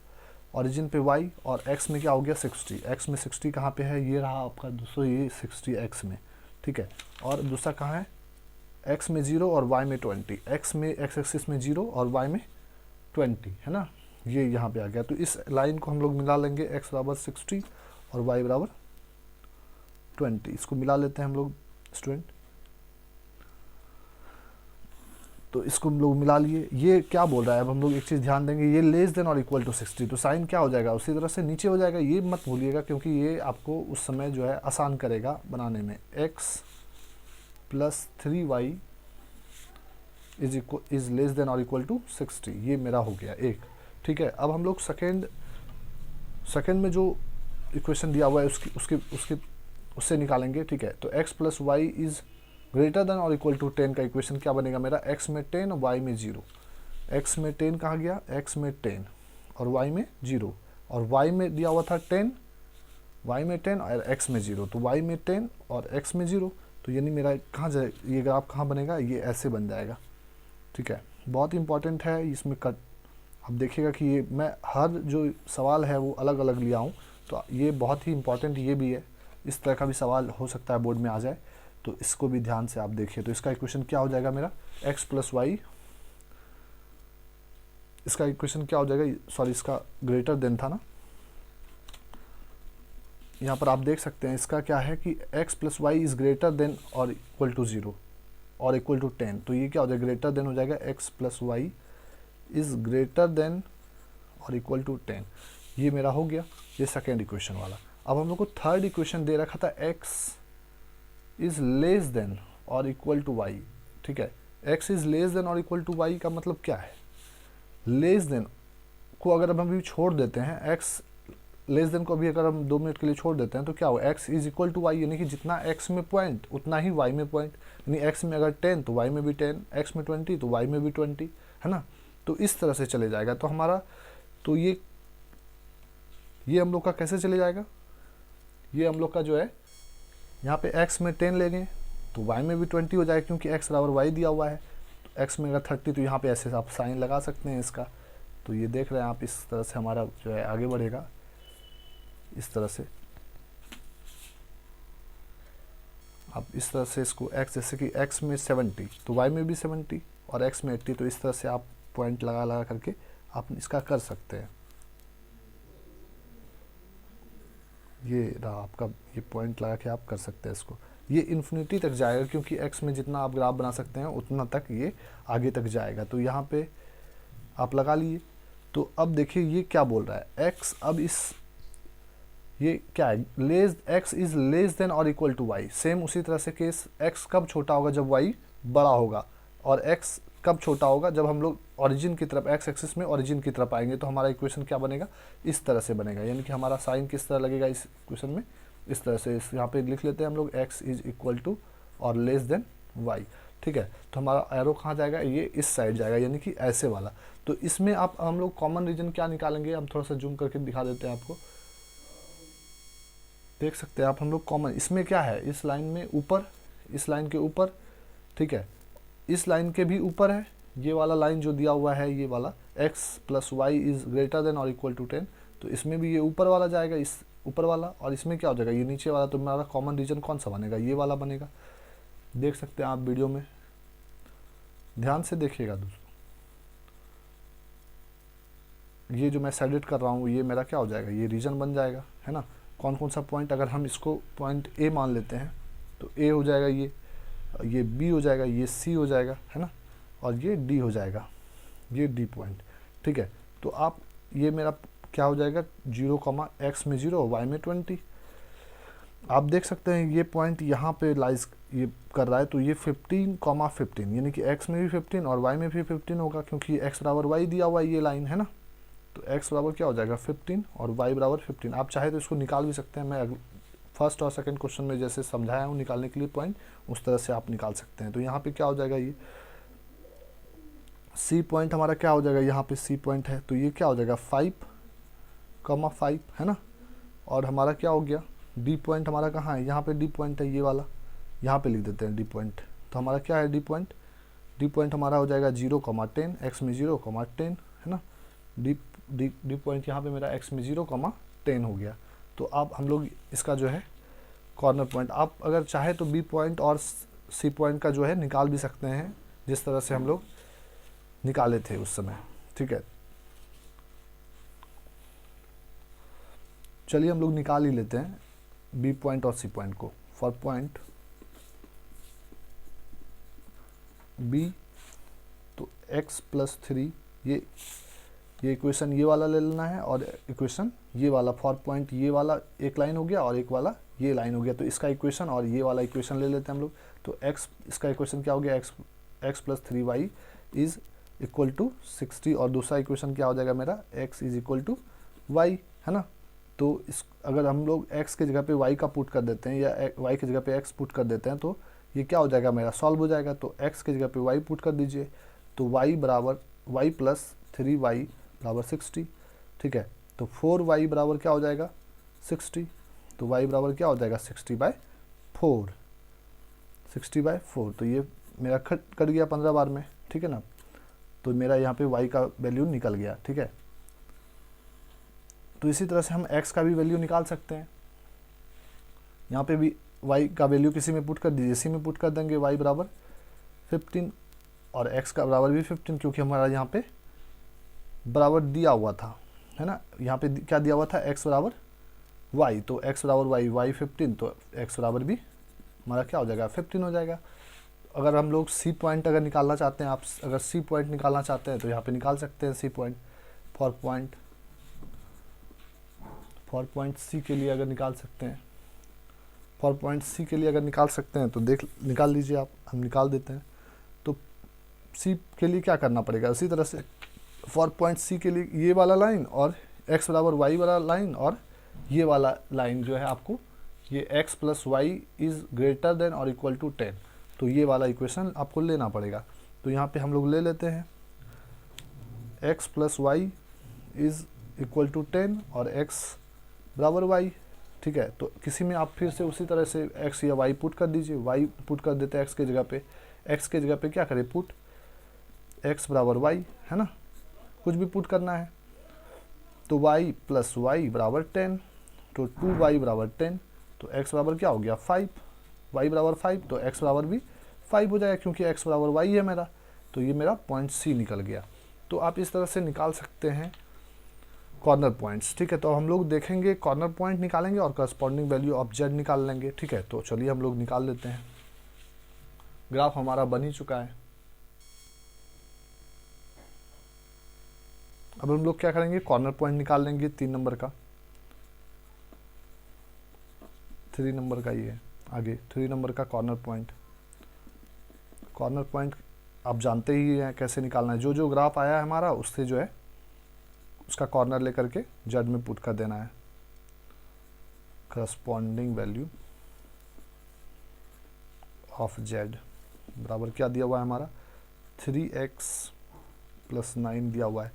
ओरिजिन पे y और x में क्या हो गया 60। x में 60 कहाँ पे है, ये रहा आपका दोस्तों, ये 60 x में, ठीक है। और दूसरा कहाँ है, x में 0 और y में 20। x में x एक्सिस में 0 और y में 20, है ना, ये यहाँ पे आ गया। तो इस लाइन को हम लोग मिला लेंगे, x बराबर 60 और y बराबर 20। इसको मिला लेते हैं हम लोग स्टूडेंट। तो इसको हम लोग मिला लिए। ये क्या बोल रहा है, अब हम लोग एक चीज़ ध्यान देंगे, ये लेस देन और इक्वल टू 60। तो साइन क्या हो जाएगा उसी तरह से नीचे हो जाएगा, ये मत भूलिएगा, क्योंकि ये आपको उस समय जो है आसान करेगा बनाने में। x plus 3y is less than और इक्वल टू 60, ये मेरा हो गया एक, ठीक है। अब हम लोग सेकेंड में जो इक्वेशन दिया हुआ है उससे निकालेंगे, ठीक है। तो x plus y is greater than और इक्वल टू 10 का इक्वेशन क्या बनेगा मेरा, x में 10 y में 0। x में 10 कहाँ गया, x में 10 और y में 0, और y में दिया हुआ था 10, y में 10 और x में 0। तो y में 10 और x में 0, तो यानी मेरा कहाँ जाए, ये ग्राफ कहाँ बनेगा, ये ऐसे बन जाएगा, ठीक है। बहुत इंपॉर्टेंट है इसमें कट, अब देखिएगा कि ये मैं हर जो सवाल है वो अलग अलग लिया हूँ, तो ये बहुत ही इंपॉर्टेंट ये भी है, इस तरह का भी सवाल हो सकता है बोर्ड में आ जाए। तो इसको भी ध्यान से आप देखिए। तो इसका इक्वेशन क्या हो जाएगा मेरा, x प्लस वाई, इसका इक्वेशन क्या हो जाएगा, सॉरी इसका ग्रेटर देन था ना, यहाँ पर आप देख सकते हैं इसका क्या है कि x plus y is greater than और इक्वल टू 0 और इक्वल टू 10। तो ये क्या हो जाएगा, ग्रेटर देन हो जाएगा x plus y is greater than और इक्वल टू 10। ये मेरा हो गया, ये सेकेंड इक्वेशन वाला। अब हम लोग को थर्ड इक्वेशन दे रखा था x इज़ लेस देन और इक्वल टू वाई। ठीक है, x इज़ लेस देन और इक्वल टू वाई का मतलब क्या है, लेस देन को अगर हम अभी छोड़ देते हैं, x लेस देन को अभी अगर हम 2 मिनट के लिए छोड़ देते हैं तो क्या हो, x is equal to y, यानी कि जितना x में पॉइंट उतना ही y में पॉइंट, यानी x में अगर 10 तो y में भी 10, x में 20 तो y में भी 20, है ना। तो इस तरह से चले जाएगा। तो हमारा तो ये हम लोग का कैसे चले जाएगा, ये हम लोग का जो है यहाँ पे x में 10 लेंगे तो y में भी 20 हो जाएगा, क्योंकि x बराबर y दिया हुआ है। तो x में अगर 30 तो यहाँ पे ऐसे आप साइन लगा सकते हैं इसका। तो ये देख रहे हैं आप, इस तरह से हमारा जो है आगे बढ़ेगा, इस तरह से आप इस तरह से इसको x, जैसे कि x में 70 तो y में भी 70 और x में 80, तो इस तरह से आप पॉइंट लगा लगा करके आप इसका कर सकते हैं। ये रहा आपका, ये पॉइंट लगा के आप कर सकते हैं इसको। ये इन्फिनिटी तक जाएगा, क्योंकि x में जितना आप ग्राफ बना सकते हैं उतना तक ये आगे तक जाएगा। तो यहाँ पे आप लगा लिए। तो अब देखिए ये क्या बोल रहा है, x अब इस ये क्या है, less x is less than और इक्वल टू वाई। सेम उसी तरह से केस, x कब छोटा होगा, जब y बड़ा होगा, और x कब छोटा होगा, जब हम लोग ओरिजिन की तरफ, x एक्सिस में ओरिजिन की तरफ आएंगे। तो हमारा इक्वेशन क्या बनेगा, इस तरह से बनेगा, यानी कि हमारा साइन किस तरह लगेगा इस इक्वेशन में, इस तरह से। इस यहाँ पे लिख लेते हैं हम लोग x इज इक्वल टू और लेस देन y। ठीक है, तो हमारा एरो कहाँ जाएगा, ये इस साइड जाएगा, यानी कि ऐसे वाला। तो इसमें आप हम लोग कॉमन रीजन क्या निकालेंगे, हम थोड़ा सा जूम करके दिखा देते हैं आपको, देख सकते हैं आप। हम लोग कॉमन इसमें क्या है, इस लाइन में ऊपर, इस लाइन के ऊपर, ठीक है, इस लाइन के भी ऊपर है ये वाला लाइन जो दिया हुआ है, ये वाला x plus y is greater than और इक्वल टू 10। तो इसमें भी ये ऊपर वाला जाएगा, इस ऊपर वाला, और इसमें क्या हो जाएगा, ये नीचे वाला। तो हमारा कॉमन रीजन कौन सा बनेगा, ये वाला बनेगा। देख सकते हैं आप वीडियो में, ध्यान से देखिएगा दोस्तों। ये जो मैं सेलेक्ट कर रहा हूँ, ये मेरा क्या हो जाएगा, ये रीजन बन जाएगा, है ना। कौन कौन सा पॉइंट, अगर हम इसको पॉइंट ए मान लेते हैं तो ए हो जाएगा, ये बी हो जाएगा, ये सी हो जाएगा, है ना, और ये डी हो जाएगा, ये डी पॉइंट। ठीक है, तो आप ये मेरा क्या हो जाएगा, 0, x में 0 y में 20। आप देख सकते हैं ये पॉइंट यहाँ पे लाइज ये कर रहा है। तो ये 15, यानी कि x में भी 15 और y में भी 15 होगा, क्योंकि x बराबर y दिया हुआ है, ये लाइन है ना। तो x बराबर क्या हो जाएगा 15 और y बराबर 15। आप चाहे तो इसको निकाल भी सकते हैं, मैं फर्स्ट और सेकंड क्वेश्चन में जैसे समझाया हूँ निकालने के लिए पॉइंट, उस तरह से आप निकाल सकते हैं। तो यहाँ पे क्या हो जाएगा, ये C पॉइंट हमारा क्या हो जाएगा, यहाँ पे C पॉइंट है, तो ये क्या हो जाएगा 5, है ना। और हमारा क्या हो गया, D पॉइंट हमारा कहाँ है, यहाँ पे D पॉइंट है, ये वाला, यहाँ पे लिख देते हैं D पॉइंट। तो हमारा क्या है D पॉइंट हमारा हो जाएगा 0, 10, x में 0, 10, है ना। D पॉइंट यहाँ पे मेरा x में 0, 10 हो गया। तो आप हम लोग इसका जो है कॉर्नर पॉइंट, आप अगर चाहे तो B पॉइंट और C पॉइंट का जो है निकाल भी सकते हैं, जिस तरह से हम लोग निकाले थे उस समय। ठीक है, चलिए हम लोग निकाल ही लेते हैं B पॉइंट और C पॉइंट को। फॉर पॉइंट B तो x प्लस 3, ये इक्वेशन ये वाला ले लेना है, और इक्वेशन ये वाला फॉर पॉइंट, ये वाला एक लाइन हो गया और एक वाला ये लाइन हो गया। तो इसका इक्वेशन और ये वाला इक्वेशन ले लेते हैं हम लोग। तो x, इसका इक्वेशन क्या हो गया, x plus 3y is equal to 60, और दूसरा इक्वेशन क्या हो जाएगा मेरा, x is equal to y, है ना। तो इस अगर हम लोग x के जगह पे y का पुट कर देते हैं, या y की जगह पे x पुट कर देते हैं, तो ये क्या हो जाएगा मेरा, सॉल्व हो जाएगा। तो x की जगह पे y पुट कर दीजिए, तो y बराबर y प्लस 3y बराबर 60। ठीक है, तो 4y बराबर क्या हो जाएगा 60। तो y बराबर क्या हो जाएगा 60/4, 60/4। तो ये मेरा कट गया 15 बार में, ठीक है ना। तो मेरा यहाँ पे y का वैल्यू निकल गया। ठीक है, तो इसी तरह से हम x का भी वैल्यू निकाल सकते हैं। यहाँ पे भी y का वैल्यू किसी में पुट कर दीजिए, इसी में पुट कर देंगे y बराबर 15 और x का बराबर भी 15, क्योंकि हमारा यहाँ पे बराबर दिया हुआ था, है ना। यहाँ पे क्या दिया हुआ था, x बराबर y, तो x बराबर y 15, तो x बराबर भी हमारा क्या हो जाएगा 15 हो जाएगा। अगर हम लोग सी पॉइंट अगर निकालना चाहते हैं, आप अगर सी पॉइंट निकालना चाहते हैं तो यहाँ पे निकाल सकते हैं C point. For point C के लिए अगर निकाल सकते हैं, फॉर पॉइंट सी के लिए अगर निकाल सकते हैं तो निकाल लीजिए आप, हम निकाल देते हैं। तो सी के लिए क्या करना पड़ेगा, उसी तरह से फॉर पॉइंट सी के लिए ये वाला लाइन और x बराबर y वाला लाइन और ये वाला लाइन जो है आपको, ये x plus y is greater than और इक्वल टू 10, तो ये वाला इक्वेशन आपको लेना पड़ेगा। तो यहाँ पे हम लोग ले लेते हैं x plus y is equal to 10 और x बराबर y, ठीक है। तो किसी में आप फिर से उसी तरह से x या y पुट कर दीजिए, y पुट कर देते हैं x के जगह पे, x के जगह पे क्या करें पुट x बराबर y, है ना, कुछ भी पुट करना है। तो y प्लस वाई बराबर 10, तो 2y बराबर 10, तो x बराबर क्या हो गया 5, y बराबर 5, तो x बराबर भी 5 हो जाएगा, क्योंकि x बराबर y है मेरा, तो ये मेरा पॉइंट C निकल गया। तो आप इस तरह से निकाल सकते हैं कॉर्नर पॉइंट्स, ठीक है। तो हम लोग देखेंगे कॉर्नर पॉइंट निकालेंगे और करस्पॉन्डिंग वैल्यू ऑफ z निकाल लेंगे, ठीक है। तो चलिए हम लोग निकाल लेते हैं। ग्राफ हमारा बन ही चुका है। अब हम लोग क्या करेंगे, कॉर्नर पॉइंट निकाल लेंगे 3 नंबर का, 3 नंबर का ये है आगे, 3 नंबर का कॉर्नर पॉइंट। कॉर्नर पॉइंट आप जानते ही हैं कैसे निकालना है, जो ग्राफ आया है हमारा उससे जो है उसका कॉर्नर लेकर के जेड में पुट कर देना है। करस्पॉन्डिंग वैल्यू ऑफ जेड बराबर क्या दिया हुआ है हमारा 3x प्लस 9 दिया हुआ है,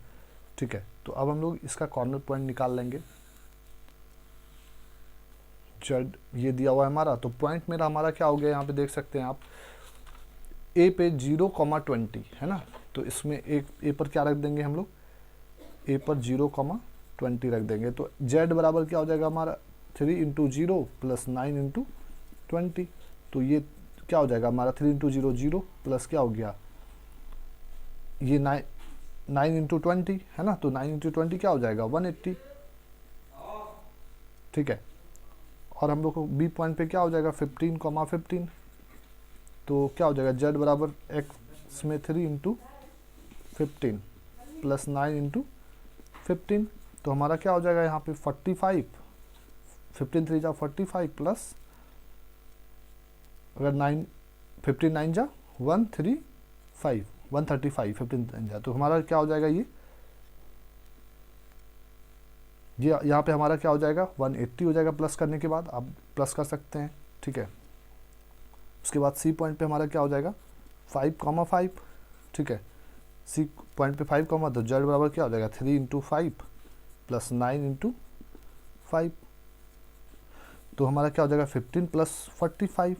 ठीक है। तो अब हम लोग इसका कॉर्नर पॉइंट निकाल लेंगे। जेड ये दिया हुआ है हमारा, तो पॉइंट मेरा हमारा क्या हो गया, यहाँ पे देख सकते हैं आप ए पे 0,20 है ना, तो इसमें ए पर क्या रख देंगे हम लोग, ए पर 0,20 रख देंगे। तो जेड बराबर क्या हो जाएगा हमारा 3 इंटू 0 प्लस 9 इंटू 20, तो ये क्या हो जाएगा हमारा 3 इंटू 0 0 प्लस क्या हो गया ये 9 इंटू 20 है ना, तो 9 इंटू 20 क्या हो जाएगा 180, ठीक है। और हम लोग को बी पॉइंट पे क्या हो जाएगा 15,15, तो क्या हो जाएगा जेड बराबर एक्स में 3 इंटू 15 प्लस 9 इंटू 15, तो हमारा क्या हो जाएगा यहाँ पे 45, 15 3 जा 45 प्लस अगर 9 15 9 जा 135 135 15 9 जा, तो हमारा क्या हो जाएगा ये यहाँ पे हमारा क्या हो जाएगा 180 हो जाएगा। प्लस करने के बाद आप प्लस कर सकते हैं, ठीक है। उसके बाद सी पॉइंट पे हमारा क्या हो जाएगा 5,5, ठीक है। सी पॉइंट पे 5, तो जेड बराबर क्या हो जाएगा 3 इंटू 5 प्लस 9 इंटू 5, तो हमारा क्या हो जाएगा 15 प्लस 45,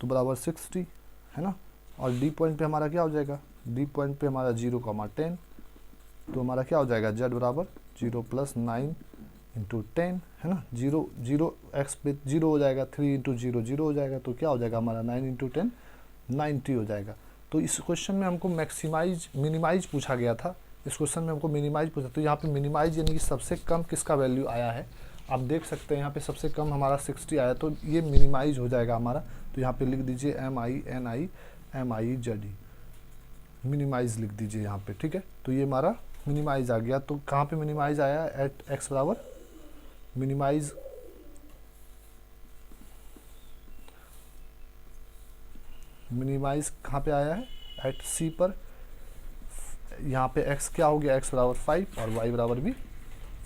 तो बराबर 60, है ना। और डी पॉइंट पे हमारा क्या हो जाएगा, डी पॉइंट पे हमारा 0,10, तो हमारा क्या हो जाएगा जेड बराबर 0 प्लस 9 इंटू 10, है ना। 0 0 एक्स पे 0 हो जाएगा, 3 इंटू 0 0 हो जाएगा, तो क्या हो जाएगा हमारा 9 इंटू 10 90 हो जाएगा। तो इस क्वेश्चन में हमको मिनिमाइज पूछा गया था, इस क्वेश्चन में हमको मिनिमाइज पूछा, तो यहाँ पे मिनिमाइज यानी कि सबसे कम किसका वैल्यू आया है आप देख सकते हैं। यहाँ पे सबसे कम हमारा 60 आया, तो ये मिनिमाइज हो जाएगा हमारा। तो यहाँ पे लिख दीजिए MINIMIZE, मिनिमाइज लिख दीजिए यहाँ पे, ठीक है। तो ये हमारा मिनिमाइज आ गया। तो कहाँ पे मिनिमाइज आया, एट एक्स बराबर मिनिमाइज कहाँ पे आया है, एट सी पर। यहाँ पे x क्या हो गया, x बराबर 5 और y बराबर भी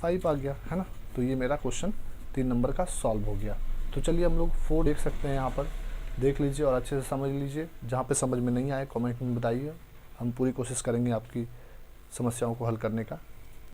5 आ गया, है ना। तो ये मेरा क्वेश्चन 3 नंबर का सॉल्व हो गया। तो चलिए हम लोग 4 देख सकते हैं, यहाँ पर देख लीजिए और अच्छे से समझ लीजिए। जहाँ पे समझ में नहीं आए कमेंट में बताइए, हम पूरी कोशिश करेंगे आपकी समस्याओं को हल करने का।